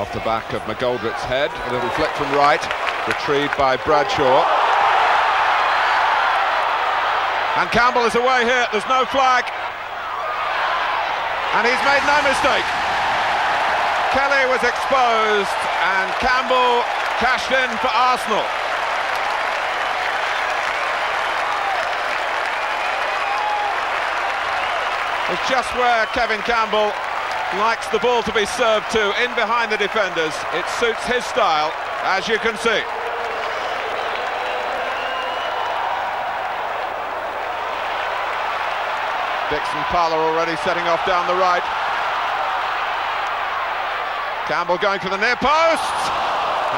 Speaker 3: Off the back of McGoldrick's head, a little flick from right, retrieved by Bradshaw. And Campbell is away here, there's no flag. And he's made no mistake. Kelly was exposed, and Campbell cashed in for Arsenal. It's just where Kevin Campbell likes the ball to be served to, in behind the defenders. It suits his style, as you can see. Dixon, Parler already setting off down the right. Campbell going for the near post,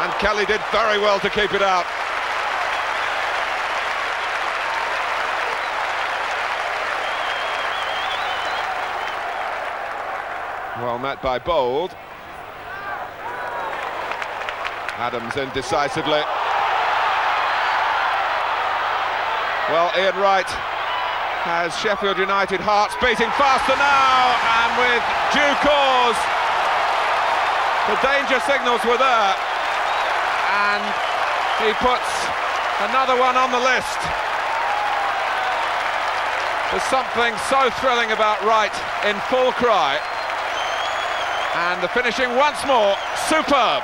Speaker 3: and Kelly did very well to keep it out. Well met by Bold. Adams in decisively. Well, Ian Wright has Sheffield United hearts beating faster now, and with due cause. The danger signals were there, and he puts another one on the list. There's something so thrilling about Wright in full cry. And the finishing once more, superb.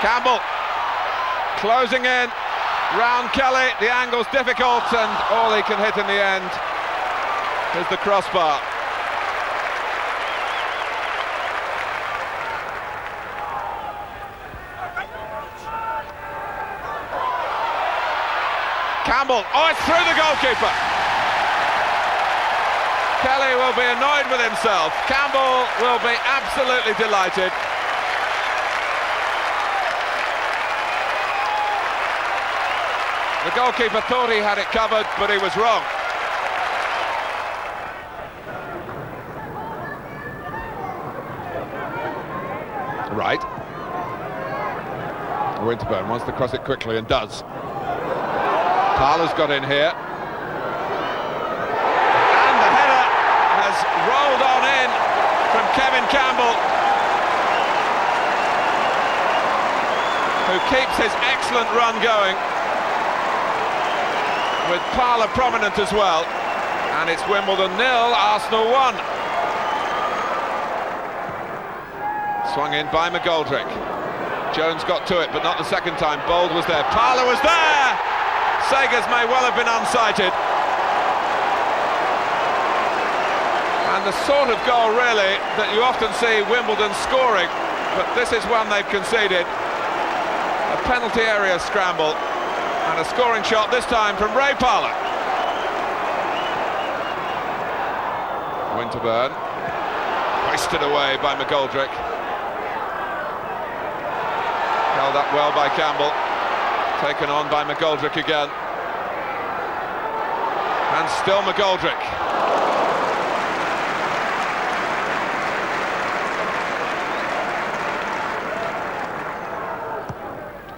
Speaker 3: Campbell closing in, round Kelly, the angle's difficult, and all he can hit in the end is the crossbar. Campbell, oh, it's through the goalkeeper. Kelly will be annoyed with himself. Campbell will be absolutely delighted. The goalkeeper thought he had it covered, but he was wrong. Right. Winterburn wants to cross it quickly and does. Parler's got in here. And the header has rolled on in from Kevin Campbell, who keeps his excellent run going, with Parler prominent as well. And it's Wimbledon 0, Arsenal 1. Swung in by McGoldrick. Jones got to it, but not the second time. Bold was there. Parler was there! Sagers may well have been unsighted. And the sort of goal, really, that you often see Wimbledon scoring, but this is one they've conceded. A penalty area scramble, and a scoring shot this time from Ray Parler. Winterburn, hoisted away by McGoldrick. Held up well by Campbell. Taken on by McGoldrick again. And still McGoldrick.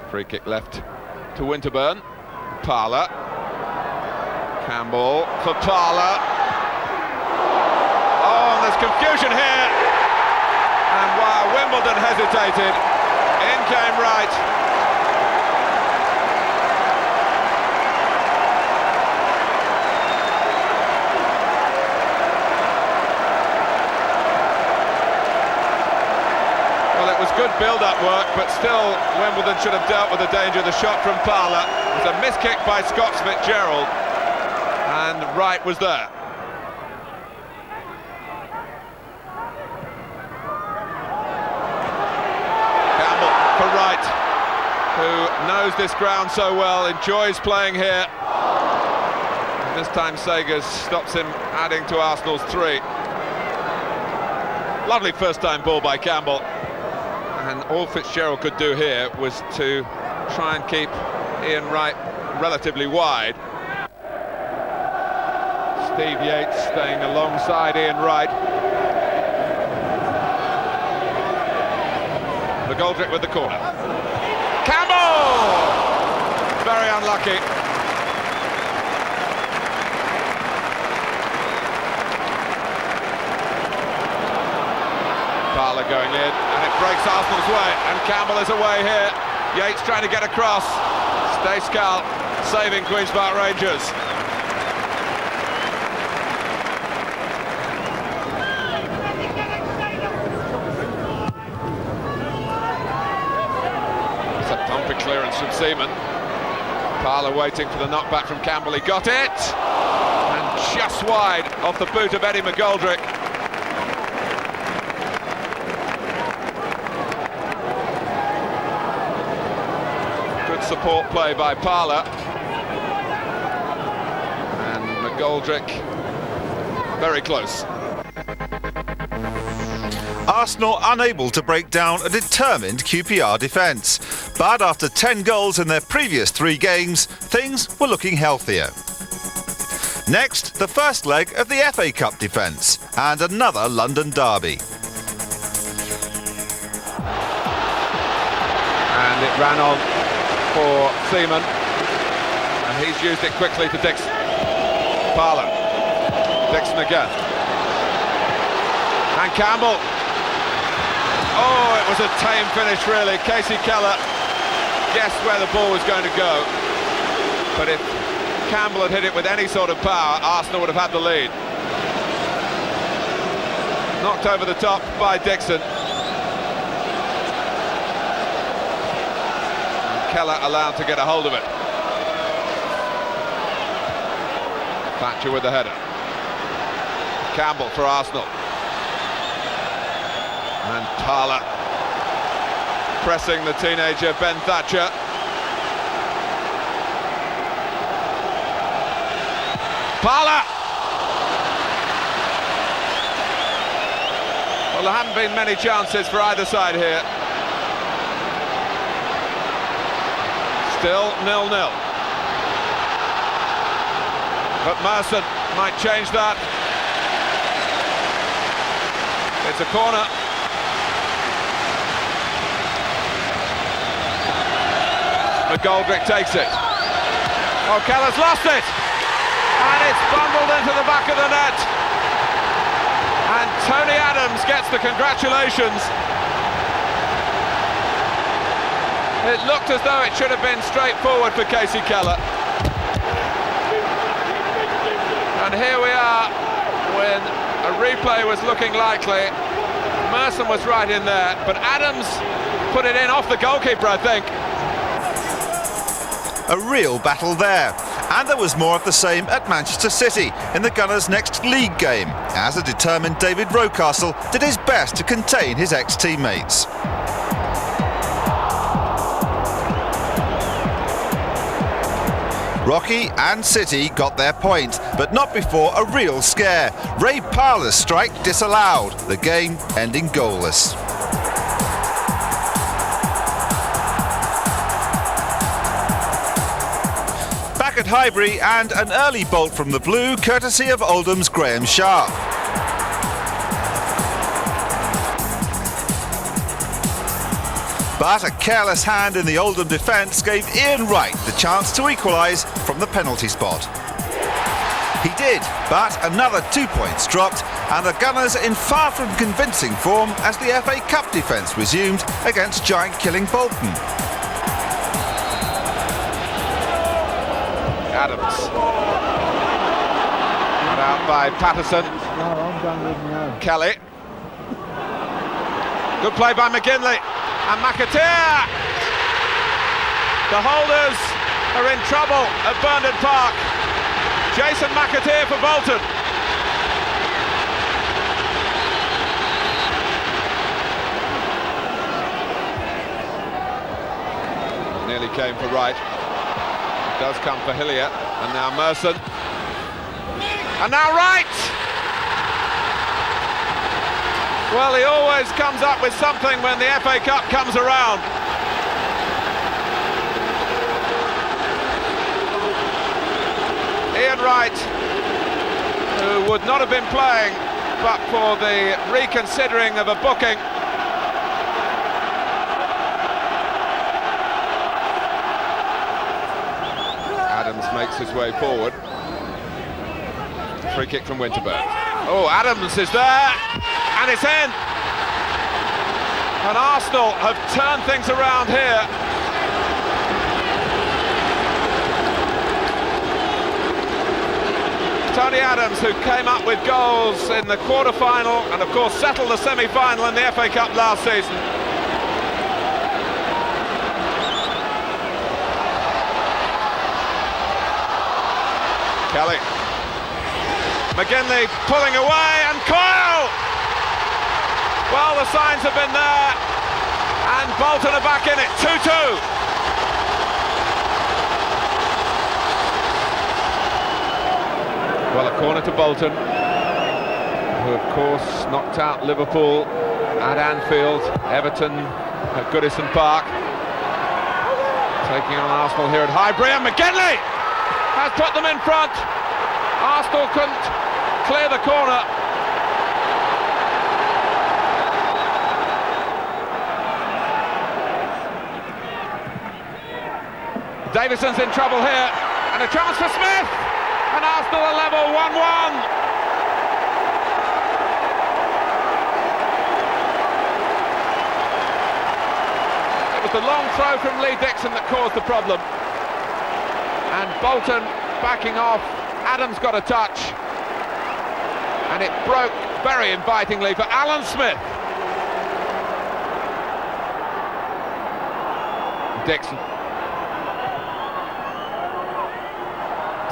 Speaker 3: Free kick left to Winterburn. Parler. Campbell for Parler. Oh, and there's confusion here. And while Wimbledon hesitated, in came Wright. Well, it was good build-up work, but still Wimbledon should have dealt with the danger. The shot from Parler was a missed kick by Scots Fitzgerald, and Wright was there. Campbell for Wright, who knows this ground so well, enjoys playing here. And this time Sagers stops him adding to Arsenal's 3. Lovely first-time ball by Campbell. And all Fitzgerald could do here was to try and keep Ian Wright relatively wide. Steve Yates staying alongside Ian Wright. McGoldrick with the corner. Campbell! Very unlucky. Parler going in, and it breaks Arsenal's way, and Campbell is away here. Yates trying to get across. Stayscal saving Queen's Park Rangers. It's a pumping clearance from Seaman. Parler waiting for the knockback from Campbell. He got it! And just wide off the boot of Eddie McGoldrick. Support play by Parler, and McGoldrick very close.
Speaker 2: Arsenal unable to break down a determined QPR defence, but after 10 goals in their previous 3 games, things were looking healthier. Next, the first leg of the FA Cup defence and another London derby.
Speaker 3: And it ran on for Seaman, and he's used it quickly to Dixon. Parler, Dixon again, and Campbell. Oh, it was a tame finish really. Casey Keller guessed where the ball was going to go, but if Campbell had hit it with any sort of power, Arsenal would have had the lead. Knocked over the top by Dixon. Keller allowed to get a hold of it. Thatcher with the header. Campbell for Arsenal. And Parler pressing the teenager Ben Thatcher. Parler! Well, there haven't been many chances for either side here. Still 0-0. But Merson might change that. It's a corner. McGoldrick takes it. Oh, Keller's lost it! And it's bundled into the back of the net. And Tony Adams gets the congratulations. It looked as though it should have been straightforward for Casey Keller. And here we are when a replay was looking likely. Merson was right in there, but Adams put it in off the goalkeeper, I think.
Speaker 2: A real battle there. And there was more of the same at Manchester City in the Gunners' next league game, as a determined David Rocastle did his best to contain his ex-teammates. Rocky and City got their point, but not before a real scare. Ray Parler's strike disallowed, the game ending goalless. Back at Highbury, and an early bolt from the blue, courtesy of Oldham's Graham Sharp. But a careless hand in the Oldham defence gave Ian Wright the chance to equalise from the penalty spot. He did, but another 2 points dropped, and the Gunners in far from convincing form as the FA Cup defence resumed against giant-killing Bolton.
Speaker 3: Adams. Cut out by Patterson. Kelly. Good play by McGinley. And McAteer. The holders are in trouble at Burnett Park. Jason McAteer for Bolton. Nearly came for Wright. It does come for Hillier. And now Merson. And now Wright! Well, he always comes up with something when the FA Cup comes around. Ian Wright, who would not have been playing but for the reconsidering of a booking. Adams makes his way forward. Free kick from Winterburn. Oh, Adams is there, and it's in. And Arsenal have turned things around here. Tony Adams, who came up with goals in the quarter-final and of course settled the semi-final in the FA Cup last season. Kelly. McGinley pulling away, and Coyle! Well, the signs have been there, and Bolton are back in it, 2-2. Well, a corner to Bolton, who of course knocked out Liverpool at Anfield, Everton at Goodison Park. Taking on Arsenal here at Highbury, and McGinley has put them in front. Arsenal couldn't clear the corner. Davison's in trouble here, and a chance for Smith, and Arsenal are level 1-1. It was the long throw from Lee Dixon that caused the problem, and Bolton backing off. Adams got a touch, and it broke very invitingly for Alan Smith. Dixon.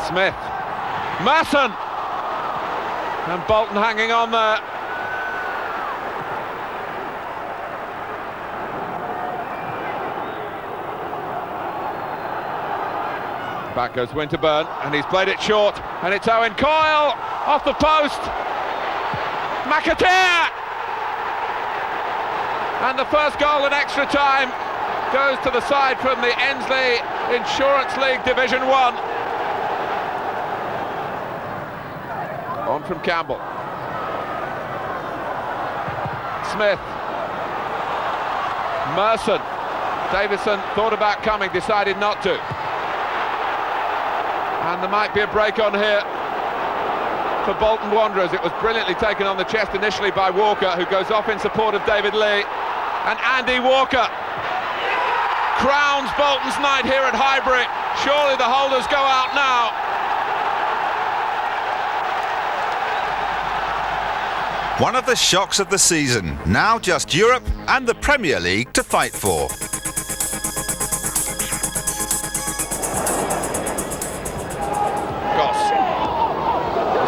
Speaker 3: Smith. Merson! And Bolton hanging on there. Back goes Winterburn, and he's played it short, and it's Owen Coyle off the post. McAteer! And the first goal in extra time goes to the side from the Ensley Insurance League Division 1. On from Campbell. Smith. Merson. Davison thought about coming, decided not to. And there might be a break on here for Bolton Wanderers. It was brilliantly taken on the chest initially by Walker, who goes off in support of David Lee. And Andy Walker crowns Bolton's night here at Highbury. Surely the holders go out now.
Speaker 2: One of the shocks of the season, now just Europe and the Premier League to fight for.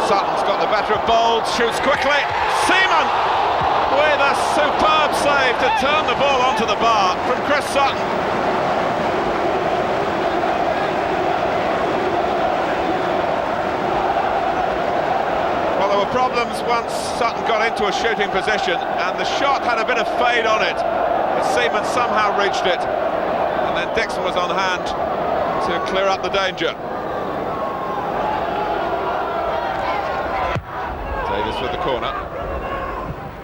Speaker 3: Sutton's got the better of Bold, shoots quickly. Seaman with a superb save to turn the ball onto the bar from Chris Sutton. Well, there were problems once Sutton got into a shooting position, and the shot had a bit of fade on it, but Seaman somehow reached it, and then Dixon was on hand to clear up the danger. Davis with the corner.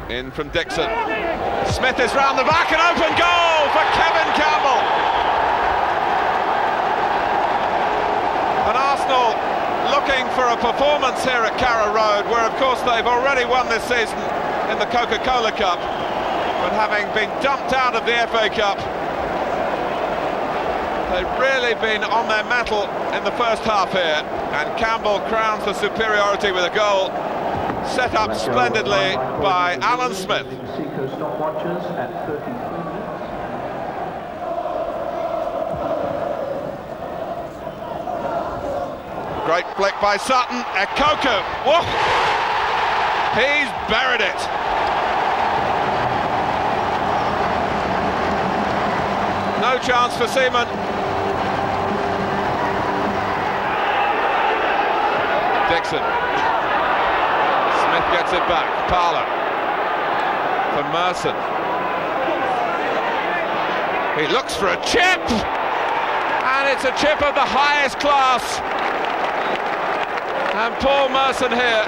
Speaker 3: In from Dixon. Smith is round the back, and open goal for Kevin Campbell. And Arsenal looking for a performance here at Carrow Road, where of course they've already won this season in the Coca-Cola Cup, but having been dumped out of the FA Cup, they've really been on their mettle in the first half here, and Campbell crowns the superiority with a goal set up splendidly by Alan Smith. Great flick by Sutton. Ekoku. Whoa! He's buried it. No chance for Seaman. Dixon. Smith gets it back. Parlour. For Merson. He looks for a chip. And it's a chip of the highest class. And Paul Merson here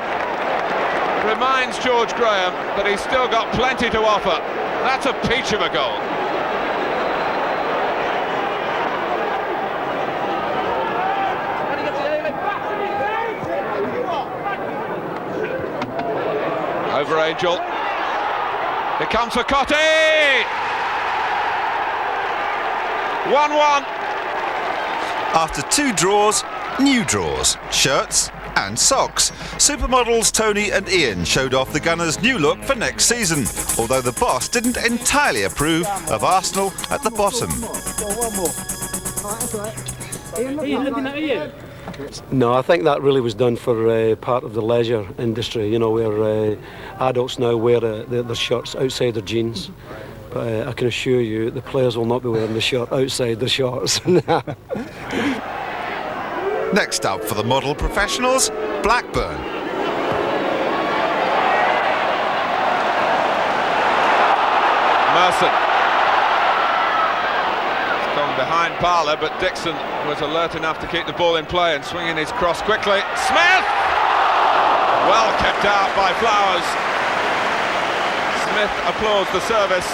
Speaker 3: reminds George Graham that he's still got plenty to offer. That's a peach of a goal. Over Angel. Here comes for Cottee! 1-1.
Speaker 2: After 2 draws, new draws, shirts and socks. Supermodels Tony and Ian showed off the Gunners' new look for next season, although the boss didn't entirely approve of Arsenal at the bottom.
Speaker 5: Ian, looking at you.
Speaker 1: No, I think that really was done for part of the leisure industry, you know, where adults now wear their shirts outside their jeans. But I can assure you the players will not be wearing the shirt outside the shorts.
Speaker 2: Next up for the model professionals, Blackburn.
Speaker 3: Merson. It's gone behind Parlour, but Dixon was alert enough to keep the ball in play and swinging his cross quickly. Smith! Well kept out by Flowers. Smith applauds the service.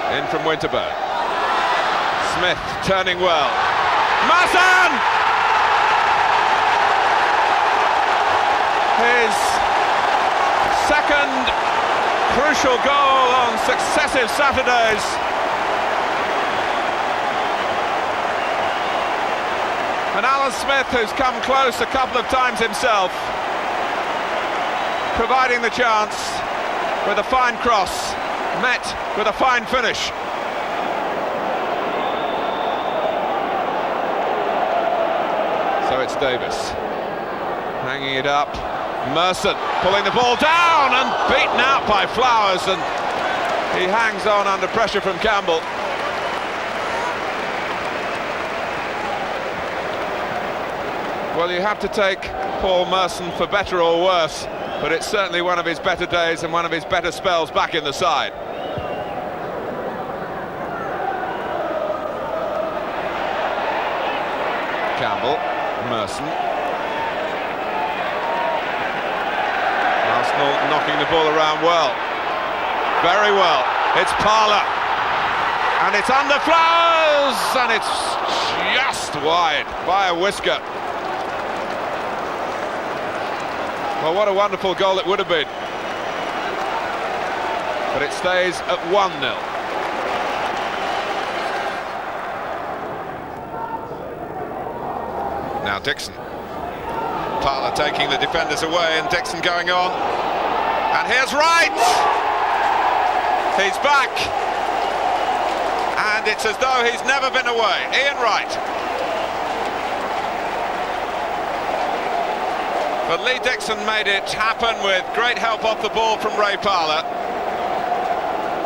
Speaker 3: In from Winterburn. Smith turning well. Merson! His second crucial goal on successive Saturdays. And Alan Smith, who's come close a couple of times himself, providing the chance with a fine cross, met with a fine finish. So it's Davis hanging it up. Merson pulling the ball down and beaten out by Flowers, and he hangs on under pressure from Campbell. Well, you have to take Paul Merson for better or worse, but it's certainly one of his better days and one of his better spells back in the side. Campbell, Merson. Arsenal knocking the ball around well. Very well. It's Parlour. And it's under Flowers, and it's just wide by a whisker. Well, what a wonderful goal it would have been. But it stays at 1-0. Now Dixon. Parlour taking the defenders away, and Dixon going on. And here's Wright! He's back. And it's as though he's never been away. Ian Wright. But Lee Dixon made it happen with great help off the ball from Ray Parlour.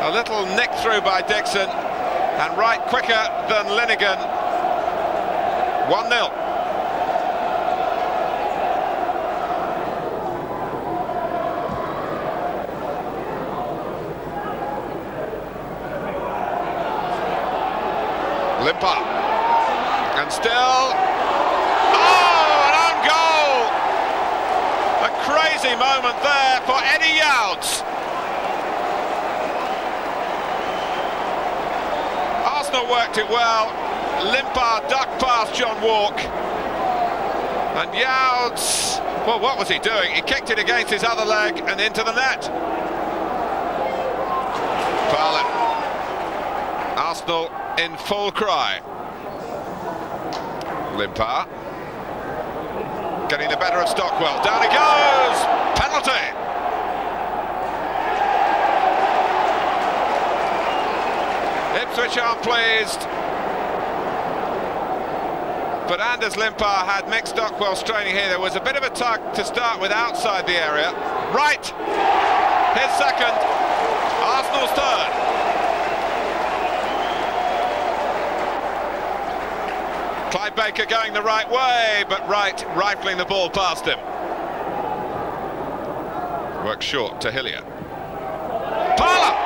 Speaker 3: A little nick through by Dixon, and Wright quicker than Linnigan. 1-0. Limper. And still... crazy moment there for Eddie Youds. Arsenal worked it well. Limpar ducked past John Walk. And Youds, well, what was he doing? He kicked it against his other leg and into the net. Parlin. Arsenal in full cry. Limpar. Getting the better of Stockwell. Down he goes! Penalty! Ipswich aren't pleased. But Anders Limpar had Mick Stockwell straining here. There was a bit of a tug to start with outside the area. Right! His second. Arsenal's third. Clive Baker going the right way, but Wright rifling the ball past him. Works short to Hillier. Parler!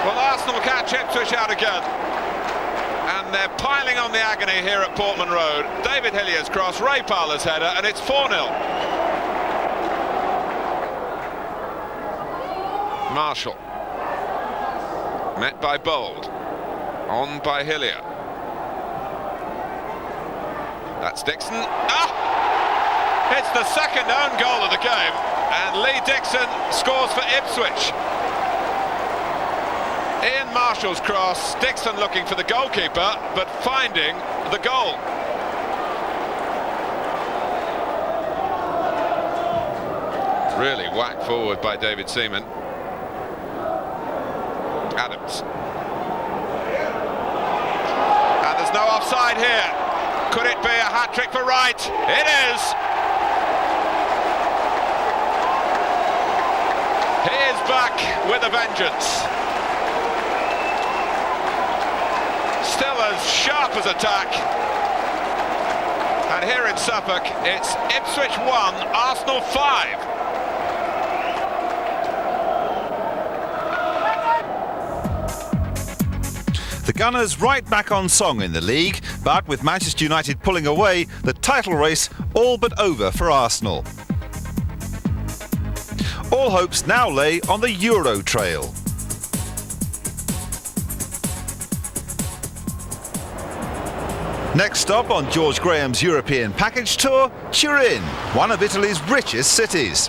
Speaker 3: Well, Arsenal catch Ipswich out again. And they're piling on the agony here at Portman Road. David Hillier's cross, Ray Parler's header, and it's 4-0. Marshall. Met by Bold. On by Hillier. That's Dixon. Ah! It's the second own goal of the game. And Lee Dixon scores for Ipswich. Ian Marshall's cross. Dixon looking for the goalkeeper, but finding the goal. Really whacked forward by David Seaman. Adams. And there's no offside here. Could it be a hat-trick for Wright? It is! He is back with a vengeance. Still as sharp as a tack. And here in Suffolk, it's Ipswich 1, Arsenal 5.
Speaker 2: The Gunners right back on song in the league, but with Manchester United pulling away, the title race all but over for Arsenal. All hopes now lay on the Euro trail. Next stop on George Graham's European package tour, Turin, one of Italy's richest cities.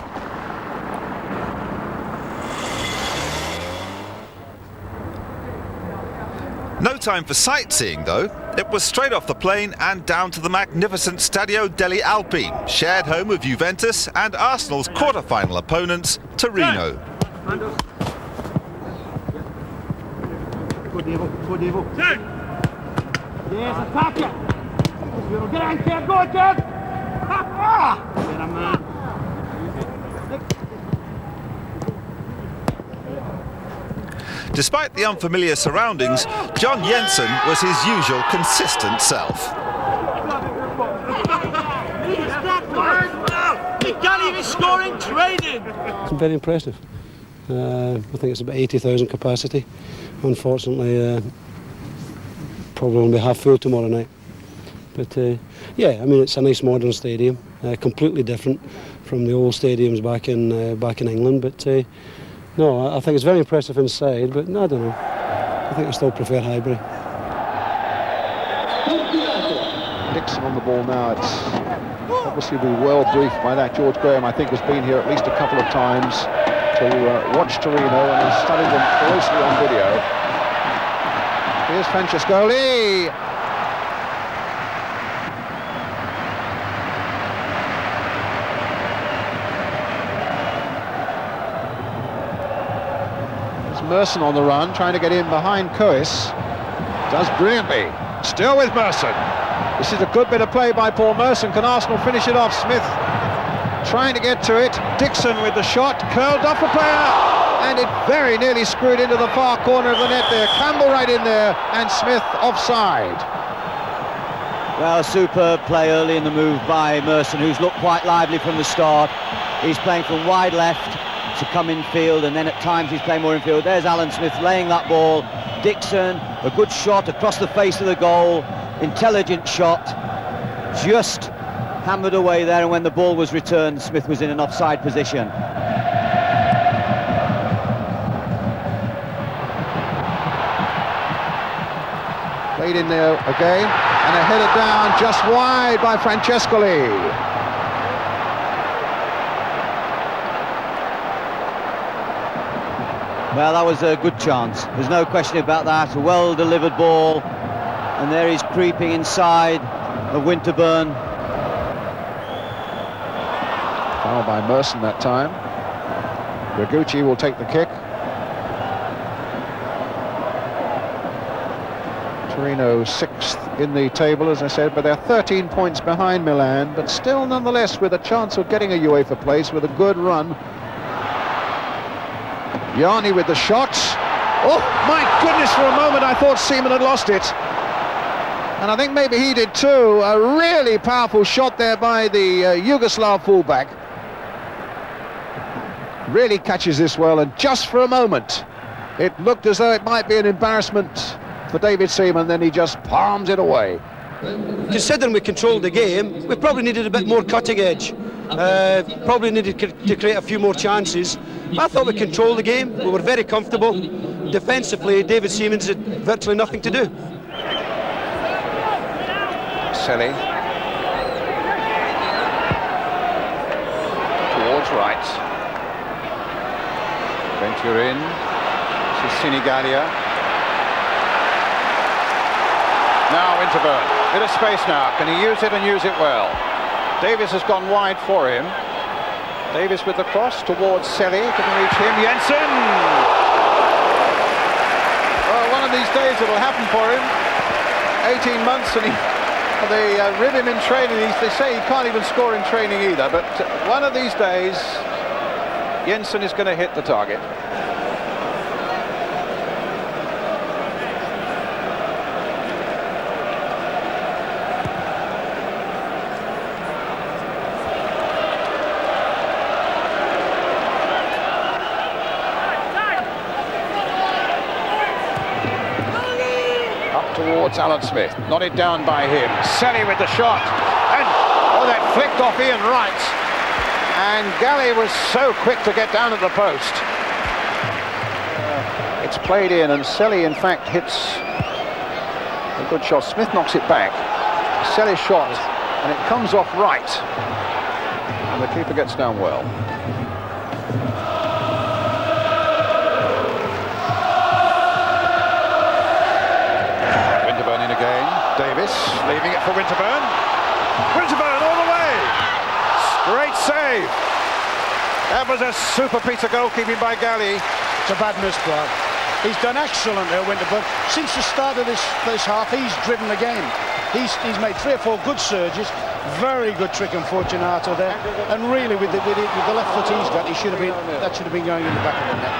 Speaker 2: No time for sightseeing though. It was straight off the plane and down to the magnificent Stadio degli Alpi, shared home of Juventus and Arsenal's quarter-final opponents, Torino.
Speaker 5: Yes, attack it! Get on, kid! Go, kid!
Speaker 2: Despite the unfamiliar surroundings, John Jensen was his usual consistent self.
Speaker 5: He can't even score in training!
Speaker 1: It's very impressive. I think it's about 80,000 capacity. Unfortunately, probably won't be half full tomorrow night. But yeah, I mean, it's a nice modern stadium, completely different from the old stadiums back in England. But no, I think it's very impressive inside. But no, I don't know. I think I still prefer Highbury.
Speaker 7: Dixon on the ball now. It's obviously been well briefed by that. George Graham, I think, has been here at least a couple of times to watch Torino and has studied them closely on video. Here's Francescoli. It's Merson on the run, trying to get in behind Cois. Does brilliantly. Still with Merson. This is a good bit of play by Paul Merson. Can Arsenal finish it off? Smith trying to get to it. Dixon with the shot. Curled off a player. And it very nearly screwed into the far corner of the net there. Campbell right in there, and Smith offside.
Speaker 11: Well, superb play early in the move by Merson, who's looked quite lively from the start. He's playing from wide left to come in field, and then at times he's playing more in field. There's Alan Smith laying that ball. Dixon, a good shot across the face of the goal. Intelligent shot. Just hammered away there, and when the ball was returned, Smith was in an offside position.
Speaker 7: Played in there again, and a header down just wide by Francescoli.
Speaker 11: Well, that was a good chance. There's no question about that. A well-delivered ball, and there he's creeping inside of Winterburn.
Speaker 7: Foul by Merson that time. Ragucci will take the kick. Torino 6th in the table, as I said, but they're 13 points behind Milan, but still nonetheless with a chance of getting a UEFA place with a good run. Yanni with the shot. Oh my goodness, for a moment I thought Seaman had lost it, and I think maybe he did too. A really powerful shot there by the Yugoslav fullback. Really catches this well, and just for a moment it looked as though it might be an embarrassment for David Seaman, then he just palms it away.
Speaker 1: Considering we controlled the game, we probably needed a bit more cutting edge. Probably needed to create a few more chances. I thought we controlled the game. We were very comfortable. Defensively, David Seaman's had virtually nothing to do.
Speaker 7: Selly towards right. Venturin. This is Sinigalia. Now Winterburn, bit of space now. Can he use it and use it well? Davis has gone wide for him. Davis with the cross towards Selly. Didn't reach him. Jensen! Well, one of these days it'll happen for him. 18 months and they rib him in training. They say he can't even score in training either. But one of these days, Jensen is going to hit the target. Towards Alan Smith, nodded down by him. Selly with the shot, and oh, that flicked off Ian Wright, and Galley was so quick to get down at the post. It's played in, and Selly in fact hits a good shot. Smith knocks it back. Selly's shot, and it comes off Wright, and the keeper gets down well. Davis leaving it for Winterburn. Winterburn all the way. Great save. That was a super piece of goalkeeping by Galley.
Speaker 10: It's a bad miss, Brad. He's done excellent there, Winterburn. Since the start of this half, he's driven the game. He's made 3 or 4 good surges. Very good trick and Fortunato there. And really, with the left foot he's got, that should have been going in the back of the net.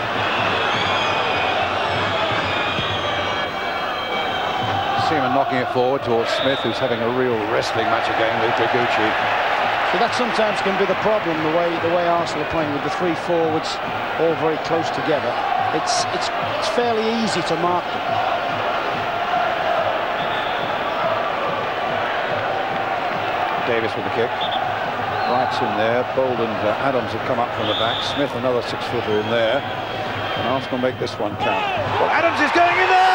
Speaker 7: Seaman knocking it forward towards Smith, who's having a real wrestling match again with Ragucci.
Speaker 10: So that sometimes can be the problem, the way Arsenal are playing with the 3 forwards all very close together. It's fairly easy to mark them.
Speaker 7: Davis with the kick. Wright's in there. Bolden, Adams have come up from the back. Smith, another 6-footer in there. And Arsenal make this one count. Well, Adams is going in there!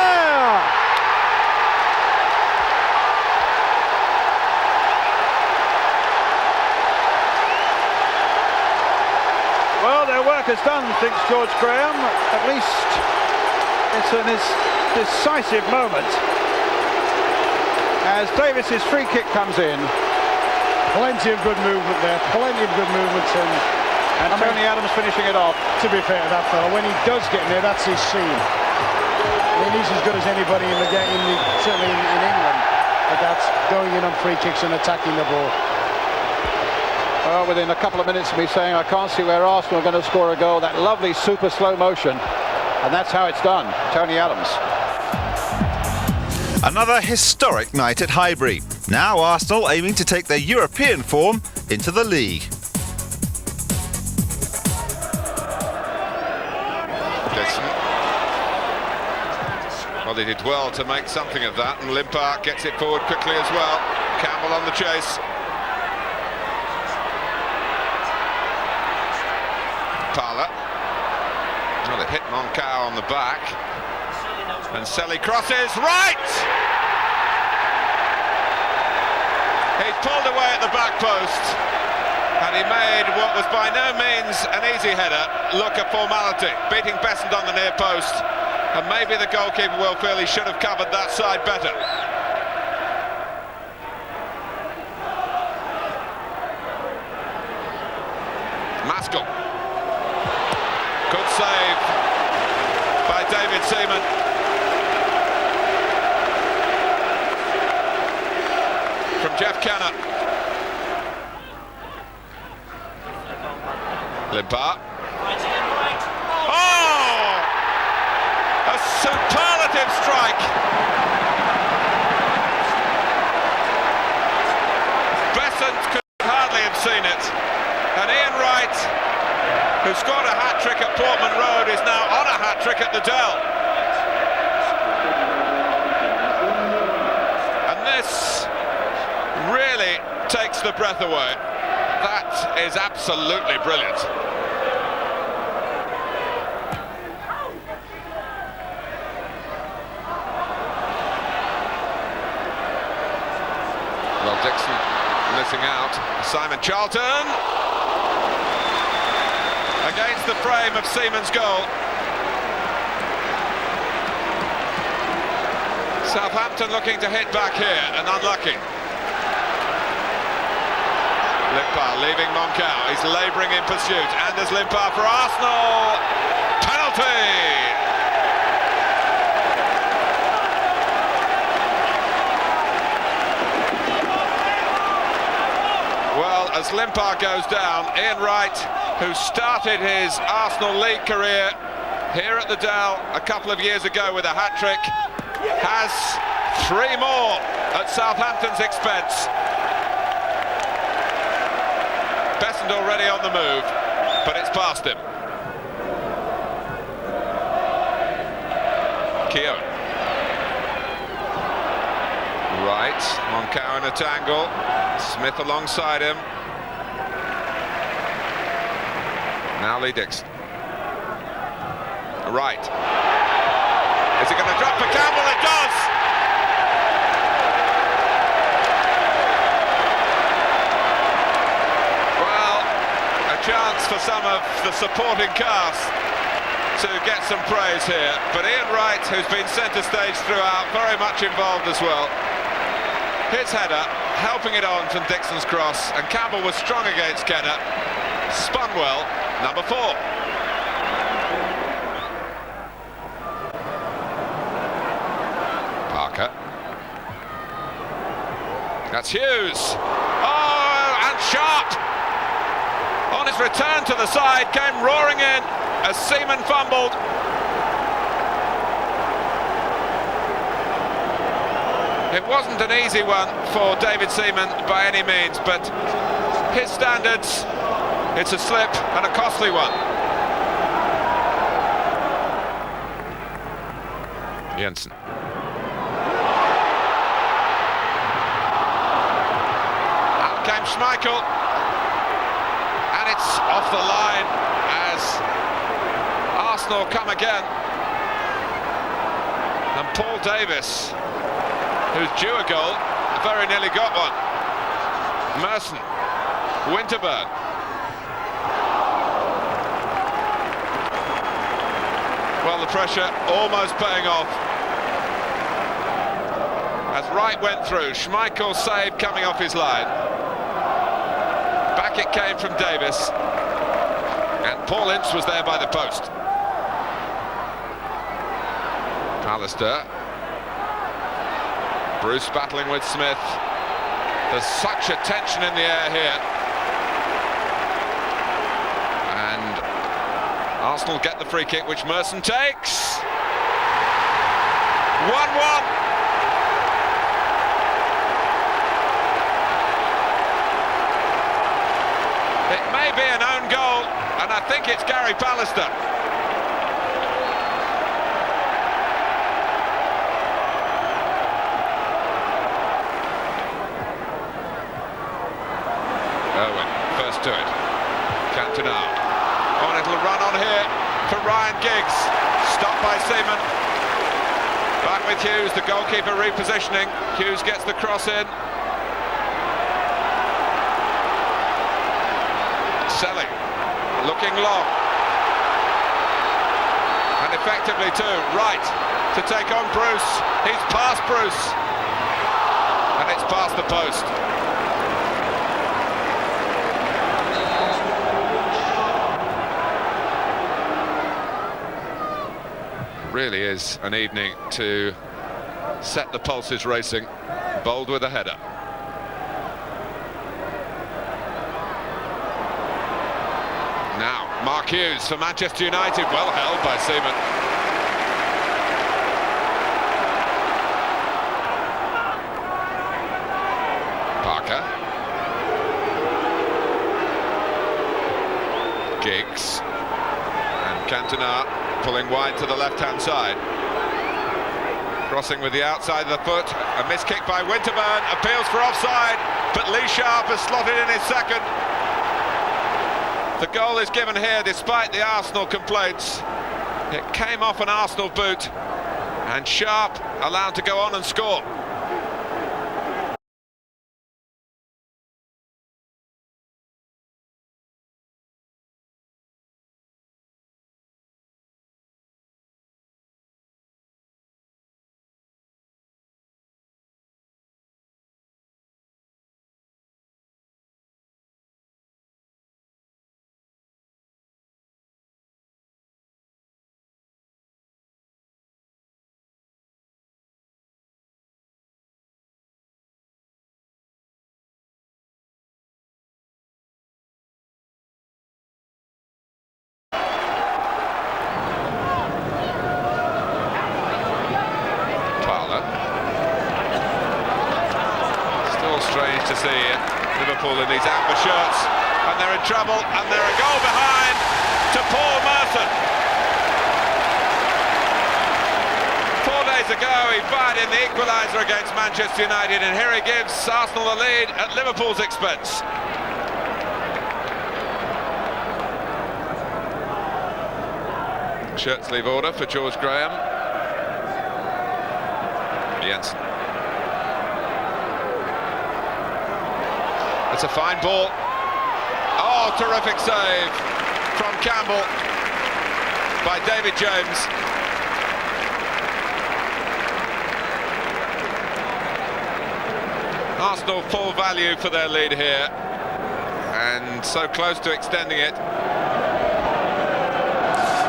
Speaker 7: Well, their work is done, thinks George Graham. At least it's a decisive moment as Davis's free kick comes in.
Speaker 10: Plenty of good movement there, plenty of good movement,
Speaker 7: and Tony Adams finishing it off.
Speaker 10: To be fair to that fella, when he does get in there, that's his scene. I mean, he's as good as anybody in the game, certainly in England, but that's going in on free kicks and attacking the ball.
Speaker 7: Well, within a couple of minutes of me saying I can't see where Arsenal are going to score a goal, that lovely super slow motion, and that's how it's done. Tony Adams.
Speaker 2: Another historic night at Highbury. Now Arsenal aiming to take their European form into the league.
Speaker 3: Well, they did well to make something of that, and Limpar gets it forward quickly as well. Campbell on the chase. Parler. Well, they hit Moncao on the back. And Selly crosses right! pulled away at the back post, and he made what was by no means an easy header look a formality, beating Bessent on the near post, and maybe the goalkeeper will feel he should have covered that side better. Maskell. Good save by David Seaman. From Jeff Kenner. Limpar. Oh! A superlative strike. Bessent could hardly have seen it. And Ian Wright, who scored a hat-trick at Portman Road, is now on a hat-trick at the Dell. And this really takes the breath away. That is absolutely brilliant. Well, Dixon missing out. Simon Charlton against the frame of Seaman's goal. Southampton looking to hit back here and unlucky. Limpar leaving Moncau. He's labouring in pursuit. Anders Limpar for Arsenal. Penalty! Well, as Limpar goes down, Ian Wright, who started his Arsenal League career here at the Dell a couple of years ago with a hat-trick, has 3 more at Southampton's expense. Bessent already on the move, but it's past him. Keown. Right, Moncau in a tangle. Smith alongside him. Now Lee Dixon. Right. Is it going to drop for Campbell? It does! Well, a chance for some of the supporting cast to get some praise here. But Ian Wright, who's been centre stage throughout, very much involved as well. His header, helping it on from Dixon's cross, and Campbell was strong against Kenner. Spun well, number 4. Parker. That's Hughes. Oh, and Sharp! On his return to the side, came roaring in as Seaman fumbled. It wasn't an easy one for David Seaman by any means, but his standards, it's a slip and a costly one. Jensen. Out came Schmeichel, and it's off the line as Arsenal come again. And Paul Davis, who's due a goal, very nearly got one. Merson, Winterburn. Well, the pressure almost paying off. As Wright went through, Schmeichel's save coming off his line. Back it came from Davis. And Paul Ince was there by the post. Alistair. Bruce battling with Smith. There's such a tension in the air here. And Arsenal get the free kick, which Merson takes. 1-1. It may be an own goal, and I think it's Gary Pallister. First to it. Cantona. Oh, and it'll run on here for Ryan Giggs. Stopped by Seaman. Back with Hughes, the goalkeeper repositioning. Hughes gets the cross in. Selly, looking long. And effectively too, right to take on Bruce. He's past Bruce. And it's past the post. Really is an evening to set the pulses racing. Bold with a header. Now, Mark Hughes for Manchester United, well held by Seaman. Parker. Giggs. And Cantona pulling wide to the left-hand side. Crossing with the outside of the foot. A missed kick by Winterburn. Appeals for offside, but Lee Sharp has slotted in his second. The goal is given here despite the Arsenal complaints. It came off an Arsenal boot, and Sharp allowed to go on and score. Strange to see Liverpool in these amber shirts, and they're in trouble, and they're a goal behind to Paul Merson. 4 days ago he fired in the equaliser against Manchester United, and here he gives Arsenal the lead at Liverpool's expense. Shirt sleeve order for George Graham. Jensen. It's a fine ball. Oh, terrific save from Campbell by David James. Arsenal full value for their lead here, and so close to extending it.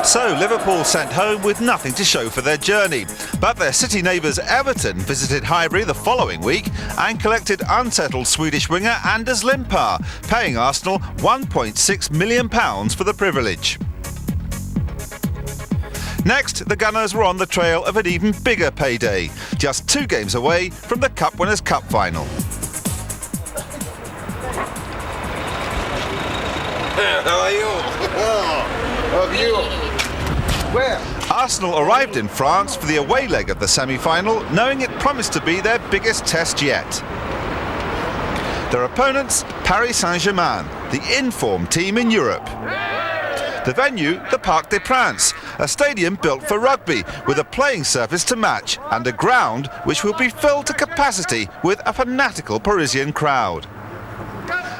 Speaker 2: So Liverpool sent home with nothing to show for their journey. But their city neighbours Everton visited Highbury the following week and collected unsettled Swedish winger Anders Limpar, paying Arsenal £1.6 million for the privilege. Next, the Gunners were on the trail of an even bigger payday, just 2 games away from the Cup Winners' Cup final.
Speaker 12: How are you? How are you? Where?
Speaker 2: Arsenal arrived in France for the away leg of the semi-final, knowing it promised to be their biggest test yet. Their opponents, Paris Saint-Germain, the in-form team in Europe. The venue, the Parc des Princes, a stadium built for rugby, with a playing surface to match and a ground which will be filled to capacity with a fanatical Parisian crowd.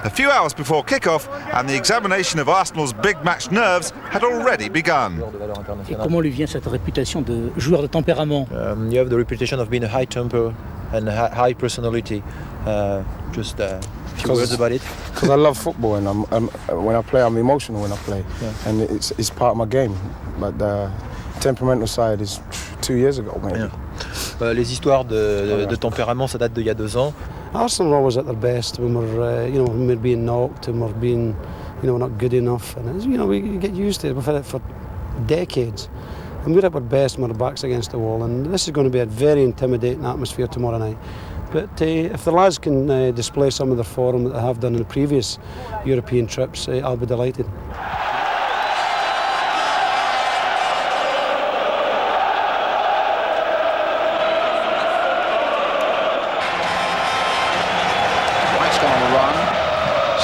Speaker 2: A few hours before kick-off, and the examination of Arsenal's big match nerves had already begun.
Speaker 13: Et comment lui vient cette réputation de joueur de tempérament?
Speaker 14: You have the reputation of being a high temper and a high personality. Just a few words about it.
Speaker 10: Because I love football, and when I play, I'm emotional when I play, and it's part of my game. But the temperamental side is 2 years ago, maybe.
Speaker 14: Yeah. Les histoires de tempérament, ça date d'il y a 2 ans.
Speaker 1: Arsenal are always at their best when we're, when we're being knocked and we're being, we're not good enough, and we get used to it. We've had it for decades, and we're at our best when our backs against the wall. And this is going to be a very intimidating atmosphere tomorrow night. But if the lads can display some of the form that they have done in the previous European trips, I'll be delighted.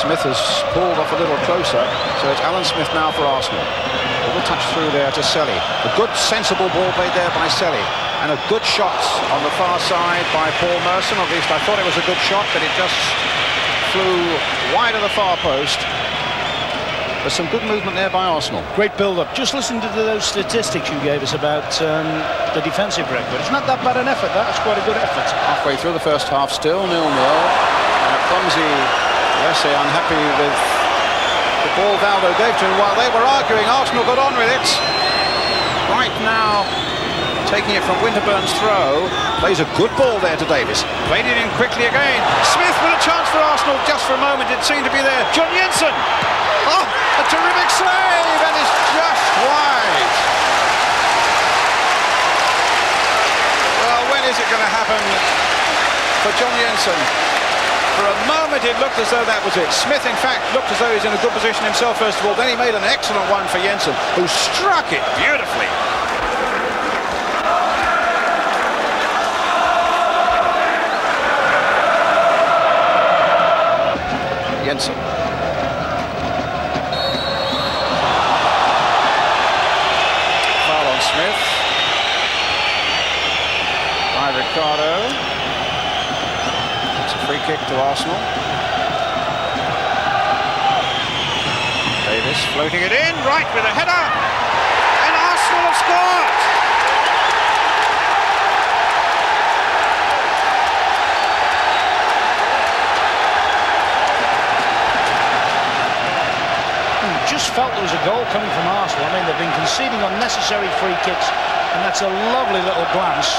Speaker 7: Smith has pulled off a little closer, so it's Alan Smith now for Arsenal. A little touch through there to Selly. A good, sensible ball played there by Selly. And a good shot on the far side by Paul Merson. At least I thought it was a good shot, but it just flew wide of the far post. But some good movement there by Arsenal.
Speaker 15: Great build-up. Just listen to those statistics you gave us about the defensive record. It's not that bad an effort. That's quite a good effort.
Speaker 7: Halfway through the first half, still 0-0. Clumsy, Jesse unhappy with the ball Valdo gave to him. While they were arguing, Arsenal got on with it. Right now, taking it from Winterburn's throw, plays a good ball there to Davis. Played it in quickly again. Smith with a chance for Arsenal just for a moment. It seemed to be there. John Jensen. Oh, a terrific save, and it's just wide. Well, when is it going to happen for John Jensen? For a moment it looked as though that was it. Smith, in fact, looked as though he's in a good position himself first of all. Then he made an excellent one for Jensen, who struck it beautifully. Jensen. Foul on Smith. By Ricardo. It's a free kick to Arsenal. Davis floating it in, right with a header. And Arsenal have scored.
Speaker 15: Just felt there was a goal coming from Arsenal. I mean, they've been conceding unnecessary free kicks, and that's a lovely little glance.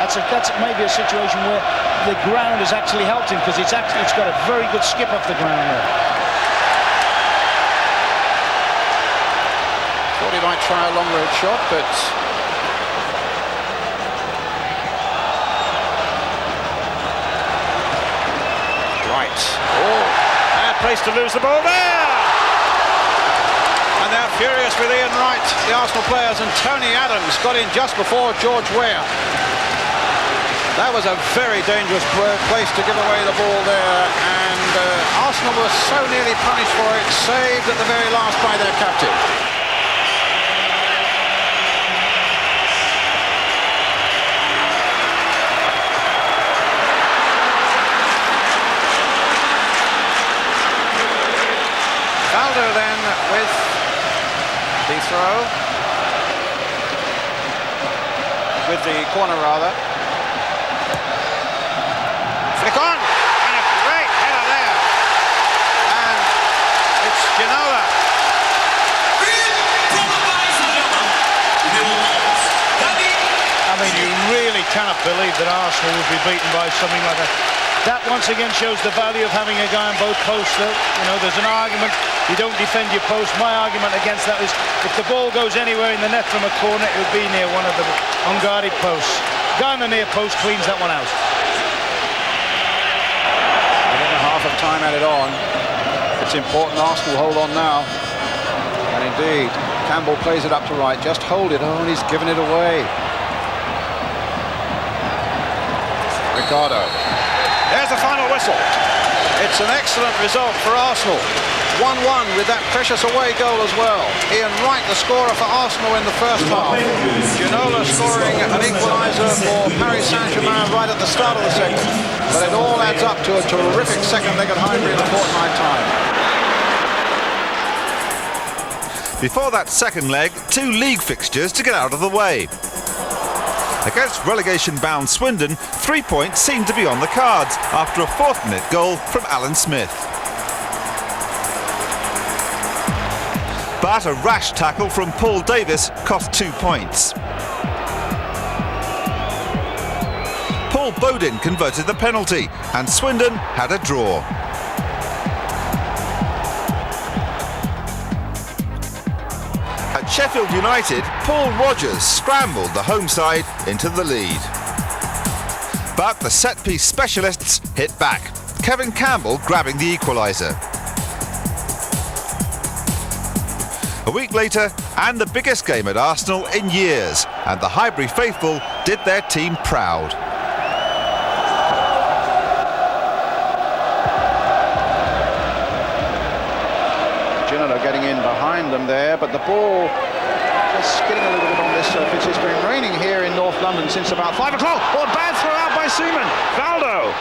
Speaker 15: That's maybe a situation where the ground has actually helped him, because it's got a very good skip off the ground there.
Speaker 7: Thought he might try a long road shot, but right. Oh, bad place to lose the ball there. And they're furious with Ian Wright, the Arsenal players, and Tony Adams got in just before George Weah. That was a very dangerous place to give away the ball there, and Arsenal were so nearly punished for it, saved at the very last by their captain. Valdo then with the throw, with the corner rather. Flick on, and a great header there. And it's Ginola.
Speaker 15: I mean, you really cannot believe that Arsenal would be beaten by something like that. That once again shows the value of having a guy on both posts. You know, there's an argument, you don't defend your post. My argument against that is if the ball goes anywhere in the net from a corner, it would be near one of the unguarded posts. Guy on the near post cleans that one out.
Speaker 7: Minute and a half of time added on. It's important Arsenal hold on now. And indeed, Campbell plays it up to Wright. Just hold it. Oh, and he's given it away. Ricardo. There's the final whistle. It's an excellent result for Arsenal. 1-1 with that precious away goal as well. Ian Wright, the scorer for Arsenal in the first half. Ginola scoring an equaliser for Paris Saint-Germain right at the start of the second. But it all adds up to a terrific second leg at Highbury in the fortnight time.
Speaker 2: Before that second leg, 2 league fixtures to get out of the way. Against relegation-bound Swindon, 3 points seemed to be on the cards after a fourth-minute goal from Alan Smith. But a rash tackle from Paul Davis cost 2 points. Paul Bodin converted the penalty, and Swindon had a draw. At Sheffield United, Paul Rogers scrambled the home side into the lead. But the set-piece specialists hit back, Kevin Campbell grabbing the equaliser. A week later, and the biggest game at Arsenal in years, and the Highbury faithful did their team proud.
Speaker 7: Ginola getting in behind them there, but the ball just skidding a little bit on this surface. It's been raining here in North London since about 5 o'clock. Oh, bad throw out by Seaman. Valdo.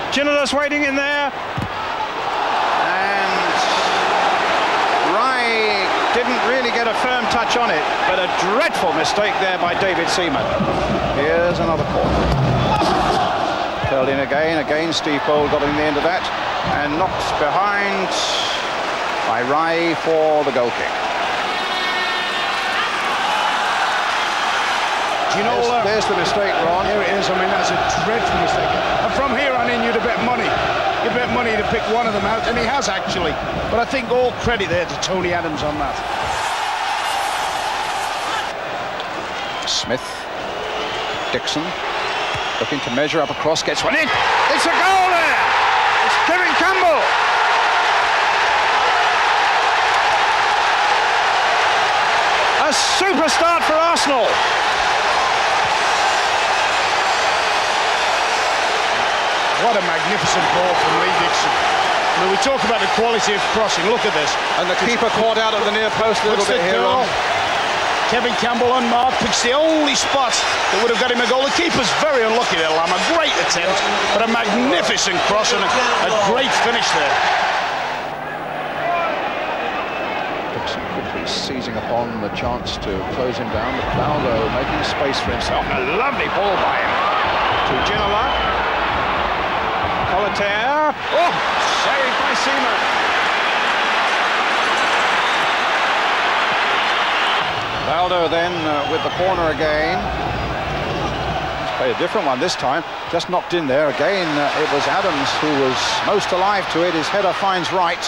Speaker 7: Ginola's waiting in there. And a firm touch on it, but a dreadful mistake there by David Seaman. Here's another corner. Curled in again Steve Bold got in the end of that, and knocked behind by Rai for the goal kick.
Speaker 10: Do you know,
Speaker 7: there's the mistake, Ron.
Speaker 10: Here it is. I mean, that's a dreadful mistake. And from here on in, you'd have bet money. You bet money to pick one of them out, and he has actually. But I think all credit there to Tony Adams on that.
Speaker 7: Smith, Dixon, looking to measure up across, gets one in. It's a goal there. It's Kevin Campbell. A super start for Arsenal.
Speaker 10: What a magnificent ball from Lee Dixon. I mean, we talk about the quality of crossing. Look at this.
Speaker 7: And the keeper caught out of the near post a little bit here.
Speaker 10: Kevin Campbell unmarked, picks the only spot that would have got him a goal. The keeper's very unlucky there, Lam. A great attempt, but a magnificent cross and a great finish there.
Speaker 7: Dixon quickly seizing upon the chance to close him down, but Valdo making space for himself. A lovely ball by him to Ginola. Colaterre. Oh, saved by Seaman. Valdo then with the corner again. He's played a different one this time. Just knocked in there. Again, it was Adams who was most alive to it. His header finds Wright.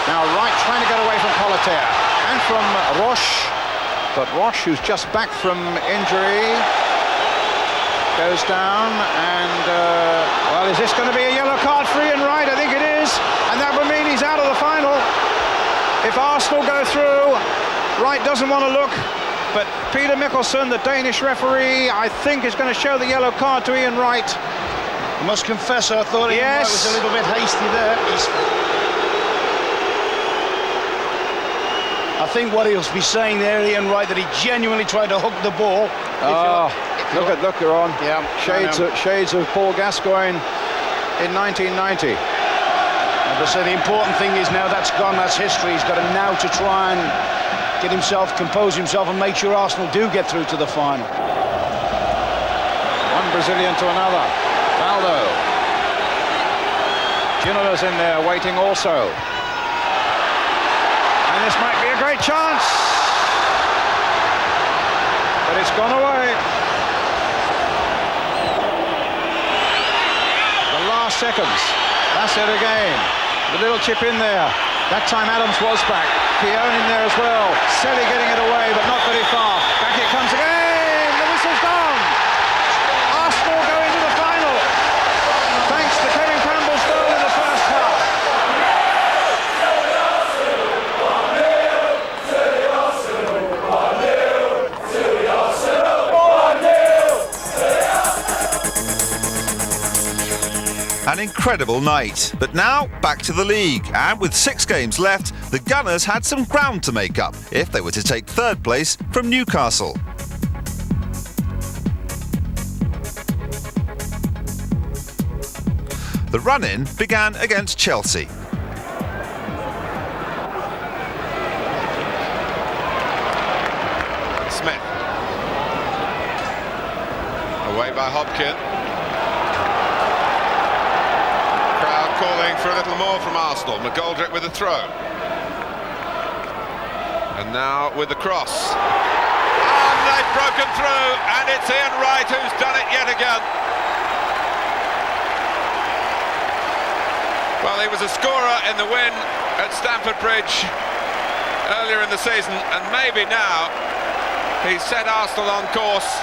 Speaker 7: Now Wright trying to get away from Colaterre and from Roche. But Roche, who's just back from injury, goes down and, well, is this going to be a yellow card for Ian Wright? I think it is. And that would mean he's out of the final. If Arsenal go through, Wright doesn't want to look. But Peter Mikkelsen, the Danish referee, I think is going to show the yellow card to Ian Wright.
Speaker 10: I must confess, I thought Ian Wright was a little bit hasty there. I think what he'll be saying there, Ian Wright, that he genuinely tried to hook the ball.
Speaker 7: Look, you're on. Yeah, shades of Paul Gascoigne in 1990.
Speaker 10: As I say, the important thing is now that's gone, that's history. He's got to now to try and get himself, compose himself, and make sure Arsenal do get through to the final.
Speaker 7: One Brazilian to another. Valdo. Ginola's in there waiting also. And this might be a great chance. But it's gone away. The last seconds. That's it again. The little chip in there. That time Adams was back. Keown in there as well. Selly getting it away, but not very far. Back it comes again. The whistle's gone. Arsenal go into the final. Thanks to Kevin Campbell's goal in the first half.
Speaker 2: An incredible night, but now back to the league, and with 6 games left, the Gunners had some ground to make up if they were to take third place from Newcastle. The run-in began against Chelsea.
Speaker 3: Smith. Away by Hopkin. Calling for a little more from Arsenal. McGoldrick with a throw. And now with the cross. And they've broken through, and it's Ian Wright who's done it yet again. Well, he was a scorer in the win at Stamford Bridge earlier in the season, and maybe now he's set Arsenal on course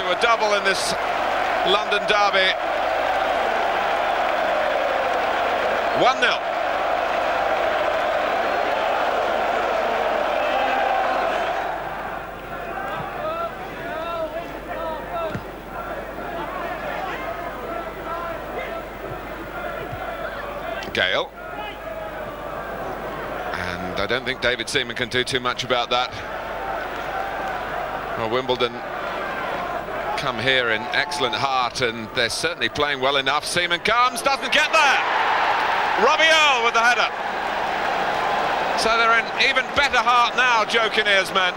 Speaker 3: to a double in this London derby. 1-0. Gale. And I don't think David Seaman can do too much about that. Well, Wimbledon come here in excellent heart, and they're certainly playing well enough. Seaman comes, doesn't get there. Robbie Earle with the header. So they're in even better heart now, Joe Kinnear's men.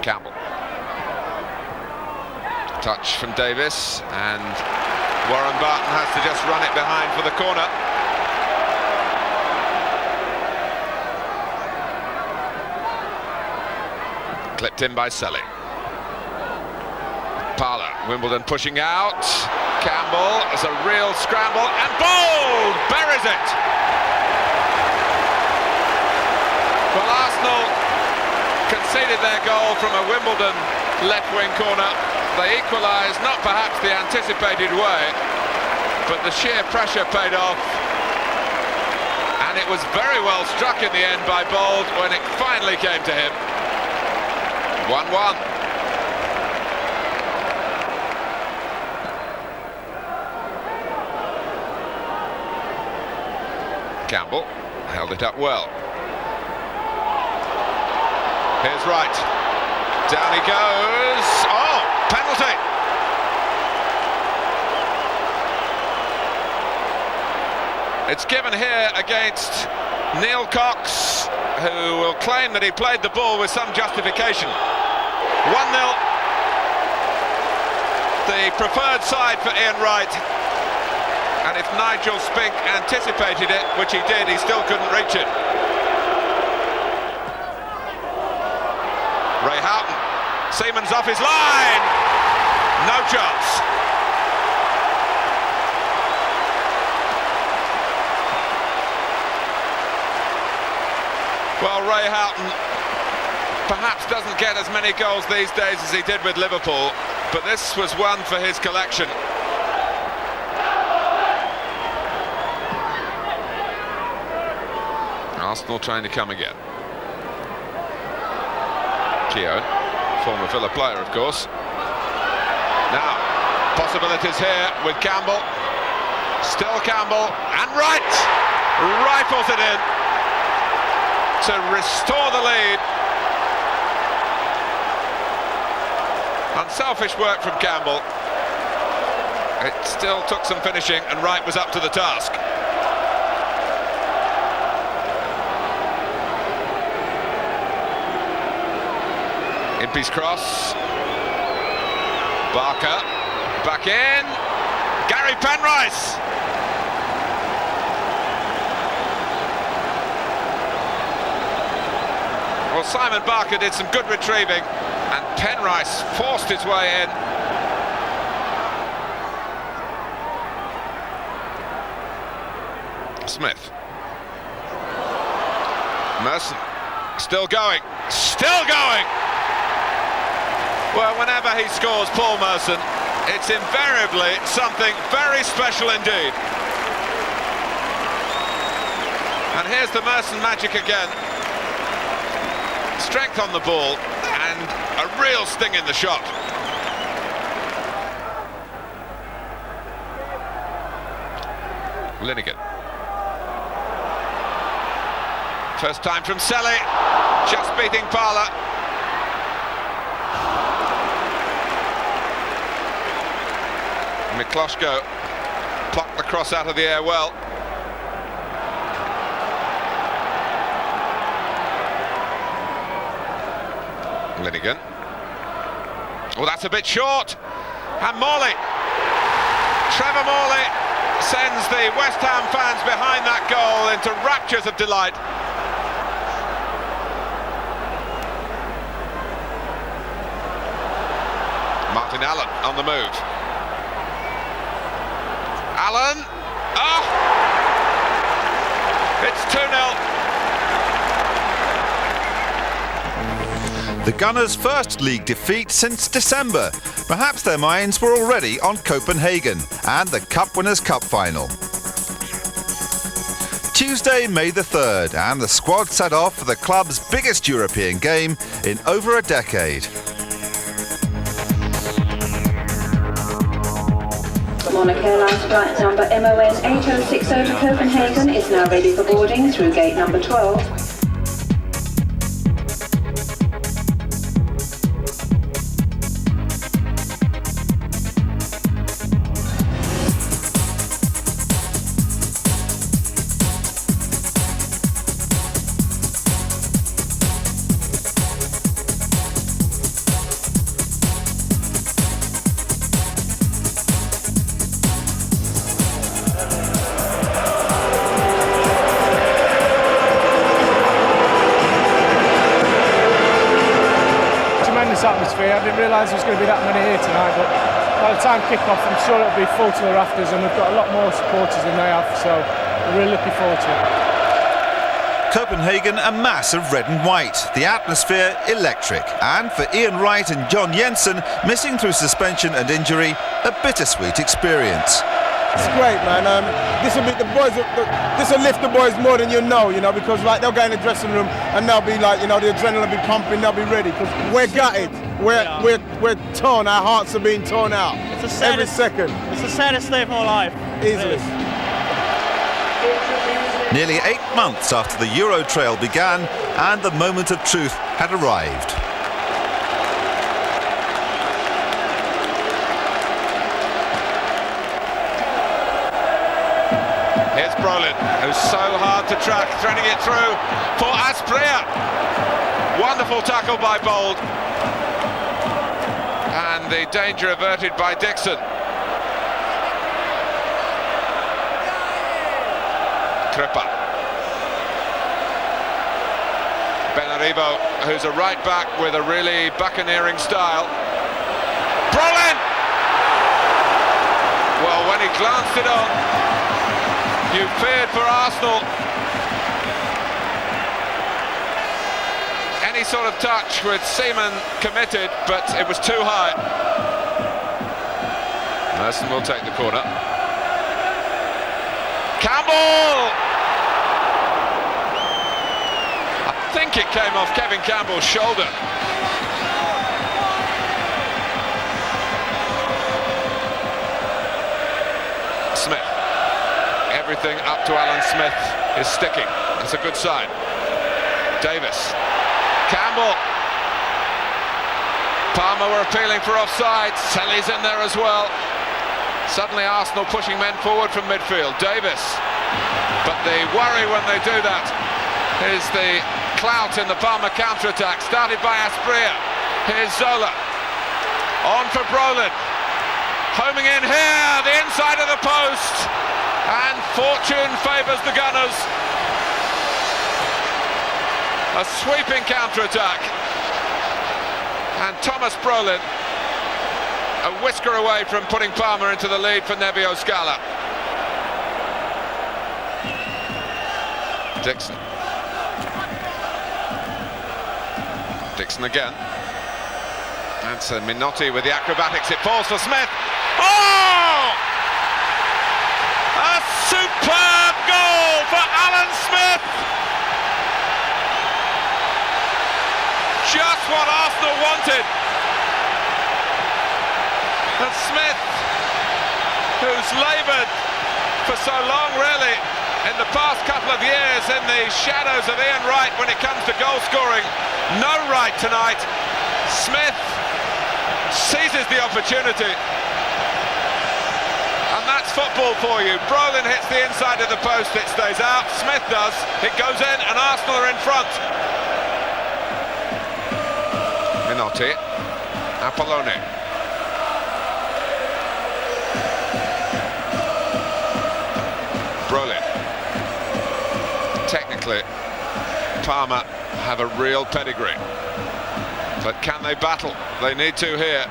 Speaker 3: Campbell. Touch from Davis, and Warren Barton has to just run it behind for the corner. Clipped in by Selly. Parlour, Wimbledon pushing out. Campbell as a real scramble, and Bold buries it. Well, Arsenal conceded their goal from a Wimbledon left-wing corner. They equalised, not perhaps the anticipated way, but the sheer pressure paid off. And it was very well struck in the end by Bold when it finally came to him. 1-1. Campbell held it up well. Here's Wright. Down he goes. Oh, penalty. It's given here against Neil Cox, who will claim that he played the ball with some justification. 1-0. The preferred side for Ian Wright. And if Nigel Spink anticipated it, which he did, he still couldn't reach it. Ray Houghton. Seaman's off his line. No chance. Well, Ray Houghton perhaps doesn't get as many goals these days as he did with Liverpool, but this was one for his collection. Arsenal trying to come again. Keown, former Villa player, of course. Now, possibilities here with Campbell. Still Campbell, and Wright rifles it in to restore the lead. Unselfish work from Campbell. It still took some finishing, and Wright was up to the task. Impey's cross. Barker back in. Gary Penrice. Well, Simon Barker did some good retrieving, and Penrice forced his way in. Smith. Merson. Still going. Still going! Well, whenever he scores, Paul Merson, it's invariably something very special indeed. And here's the Merson magic again. Strength on the ball and a real sting in the shot. Linegan. First time from Selly, just beating Parlour. Mikloshko plucked the cross out of the air well. Linegan. Well, that's a bit short. And Morley. Trevor Morley sends the West Ham fans behind that goal into raptures of delight. Martin Allen on the move. Allen. Oh! It's 2-0.
Speaker 2: The Gunners' first league defeat since December. Perhaps their minds were already on Copenhagen and the Cup Winners' Cup final. Tuesday, May the 3rd, and the squad set off for the club's biggest European game in over a decade.
Speaker 16: Monarch Airlines flight number MON 8060 to Copenhagen is now ready for boarding through gate number 12.
Speaker 4: this atmosphere. I didn't realise there was going to be that many here tonight, but by the time kick-off, I'm sure it'll be full to the rafters, and we've got a lot more supporters than they have, so we're really looking forward to it.
Speaker 2: Copenhagen a mass of red and white, the atmosphere electric, and for Ian Wright and John Jensen, missing through suspension and injury, a bittersweet experience.
Speaker 10: It's great, man. This will lift the boys more than you know, because like they'll go in the dressing room and they'll be like, the adrenaline will be pumping, they'll be ready, because we're gutted, we're torn, our hearts are being torn out.
Speaker 17: It's the saddest,
Speaker 10: every second.
Speaker 17: It's the saddest day of my life.
Speaker 10: Easily.
Speaker 2: Nearly 8 months after the Euro trail began, and the moment of truth had arrived.
Speaker 3: Here's Brolin, who's so hard to track, threading it through for Asprilla. Wonderful tackle by Bold. And the danger averted by Dixon. Crippa. Benarivo, who's a right back with a really buccaneering style. Brolin! Well, when he glanced it on, you feared for Arsenal. Any sort of touch with Seaman committed, but it was too high. Merson will take the corner. Campbell! I think it came off Kevin Campbell's shoulder. Smith. Everything up to Alan Smith is sticking. That's a good sign. Davis. Campbell. Palmer were appealing for offside. Selly's in there as well. Suddenly Arsenal pushing men forward from midfield. Davis. But the worry when they do that is the clout in the Palmer counter-attack, started by Asprilla. Here's Zola. On for Brolin. Homing in here, the inside of the post. And fortune favours the Gunners. A sweeping counter-attack. And Thomas Brolin a whisker away from putting Palmer into the lead for Nevio Scala. Dixon. Dixon again. That's Minotti with the acrobatics. It falls for Smith. Oh! A superb goal for Alan Smith! Just what Arsenal wanted. And Smith, who's laboured for so long really in the past couple of years in the shadows of Ian Wright when it comes to goal scoring. No Wright tonight. Smith seizes the opportunity. And that's football for you. Brolin hits the inside of the post, it stays out. Smith does, it goes in, and Arsenal are in front. Minotti, Apollone. Brolin. Technically, Palmer have a real pedigree. But can they battle? They need to here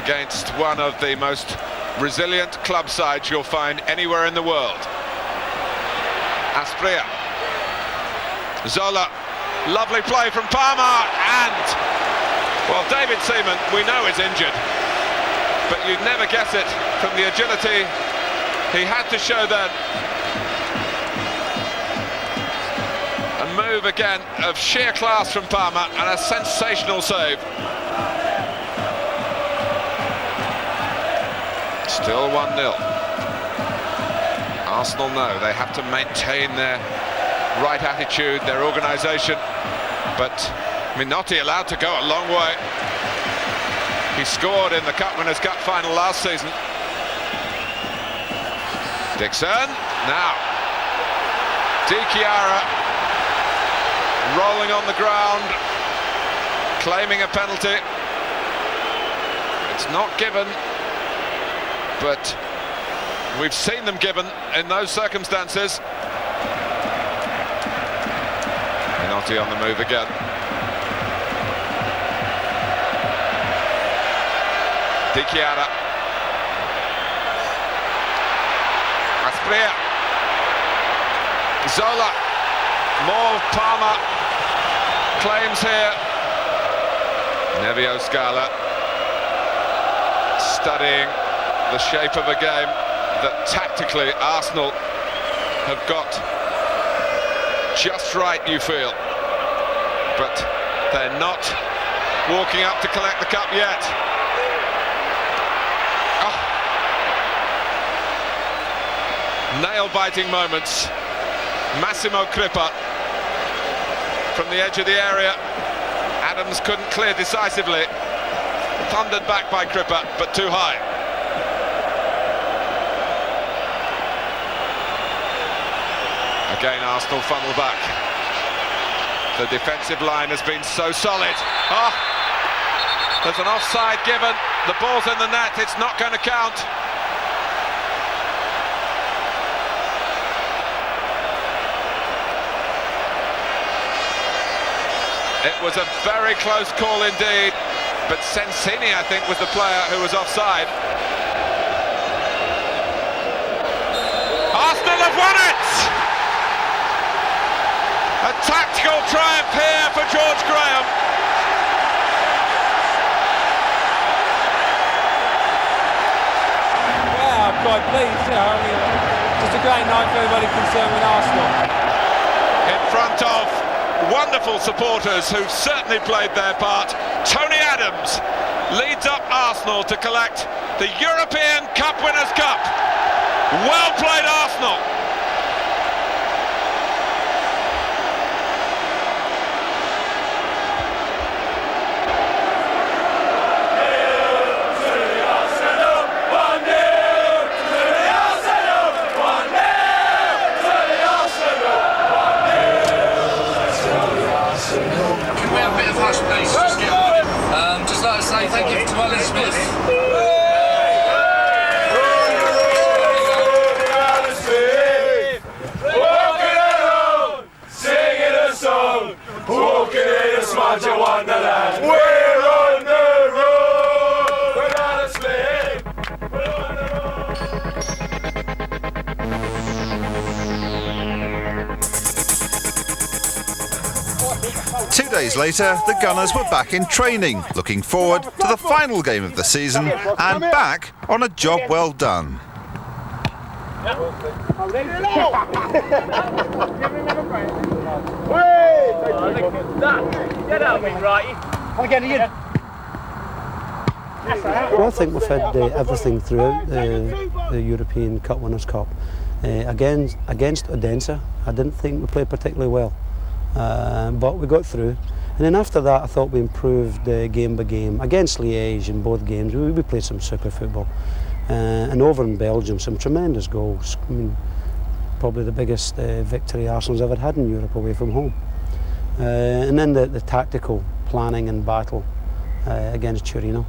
Speaker 3: against one of the most resilient club sides you'll find anywhere in the world. Asprilla. Zola. Lovely play from Palmer. And, well, David Seaman, we know is injured. But you'd never guess it from the agility he had to show then. A move again of sheer class from Palmer and a sensational save. Still 1-0. Arsenal know they have to maintain their right attitude, their organisation, but Minotti allowed to go a long way. He scored in the Cup Winners' Cup final last season. Dixon, now Di Chiara rolling on the ground, claiming a penalty. It's not given, but we've seen them given in those circumstances. Minotti on the move again. Di Chiara. Aspria. Zola. More Palmer. Claims here. Nevio Scala. Studying the shape of a game that tactically Arsenal have got just right, you feel. But they're not walking up to collect the cup yet. Oh. Nail-biting moments. Massimo Crippa from the edge of the area. Adams couldn't clear decisively. Thundered back by Crippa, but too high. Again, Arsenal funnel back. The defensive line has been so solid. Oh, there's an offside given. The ball's in the net. It's not going to count. It was a very close call indeed, but Sensini, I think, was the player who was offside. Arsenal have won it! A tactical triumph here for George Graham.
Speaker 18: Yeah, I'm quite pleased, you know. Just a great night for everybody concerned with Arsenal.
Speaker 3: In front of wonderful supporters who've certainly played their part. Tony Adams leads up Arsenal to collect the European Cup Winners' Cup. Well played, Arsenal.
Speaker 19: Just like to say thank you to Alan Smith.
Speaker 9: Walking alone, singing a song, walking in a smudge of Wonderland. We're on the road, we're not asleep, we're on the road.
Speaker 2: 2 days later, the Gunners were back in training, looking forward to the final game of the season and back on a job well done.
Speaker 1: Well, I think we've had everything throughout the European Cup Winners' Cup. Against Odense, I didn't think we played particularly well. But we got through, and then after that I thought we improved game by game. Against Liège in both games we played some super football, and over in Belgium some tremendous goals. I mean, probably the biggest victory Arsenal's ever had in Europe away from home. And then the tactical planning and battle against Torino,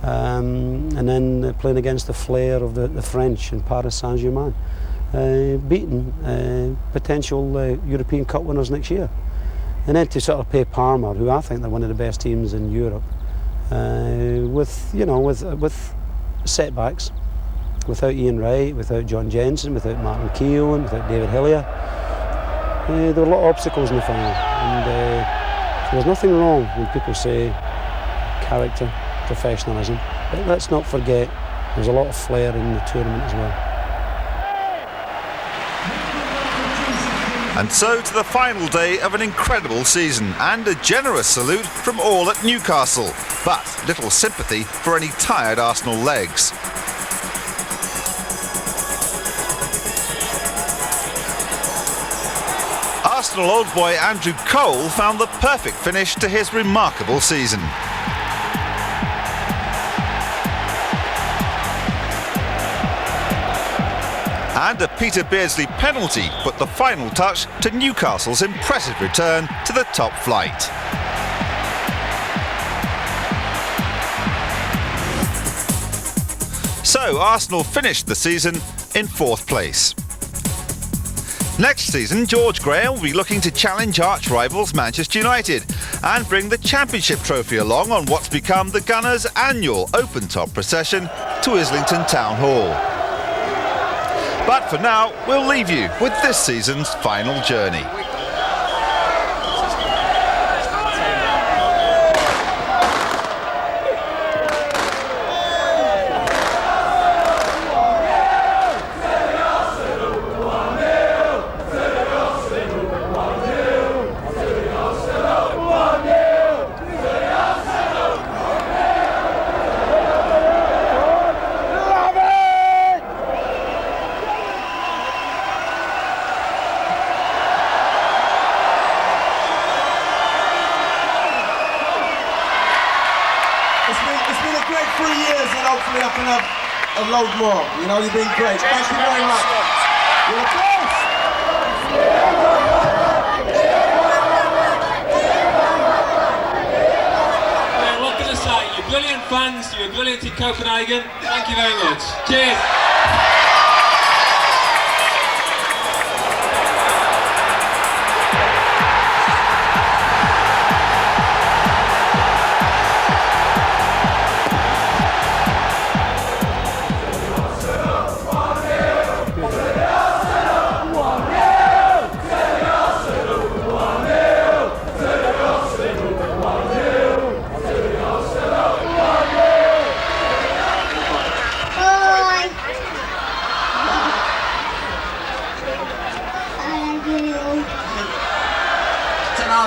Speaker 1: and then playing against the flair of the French in Paris Saint-Germain. Beating potential European Cup winners next year, and then to sort of pay Parma, who I think they're one of the best teams in Europe, with setbacks, without Ian Wright, without John Jensen, without Martin Keown, without David Hillier. There were a lot of obstacles in the final, and there's nothing wrong when people say character, professionalism, but let's not forget there's a lot of flair in the tournament as well.
Speaker 2: And so to the final day of an incredible season and a generous salute from all at Newcastle, but little sympathy for any tired Arsenal legs. Arsenal old boy Andrew Cole found the perfect finish to his remarkable season. And a Peter Beardsley penalty put the final touch to Newcastle's impressive return to the top flight. So Arsenal finished the season in 4th place. Next season, George Graham will be looking to challenge arch rivals Manchester United and bring the Championship trophy along on what's become the Gunners' annual open-top procession to Islington Town Hall. But for now, we'll leave you with this season's final journey.
Speaker 12: It's been a great 3 years, and hopefully I can have a load more. You know, you've been great. Thank you very much. You're the best.
Speaker 18: Well, what can I say? You're brilliant fans, you're brilliant in Copenhagen. Thank you very much. Cheers.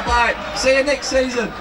Speaker 19: Bye. See you next season.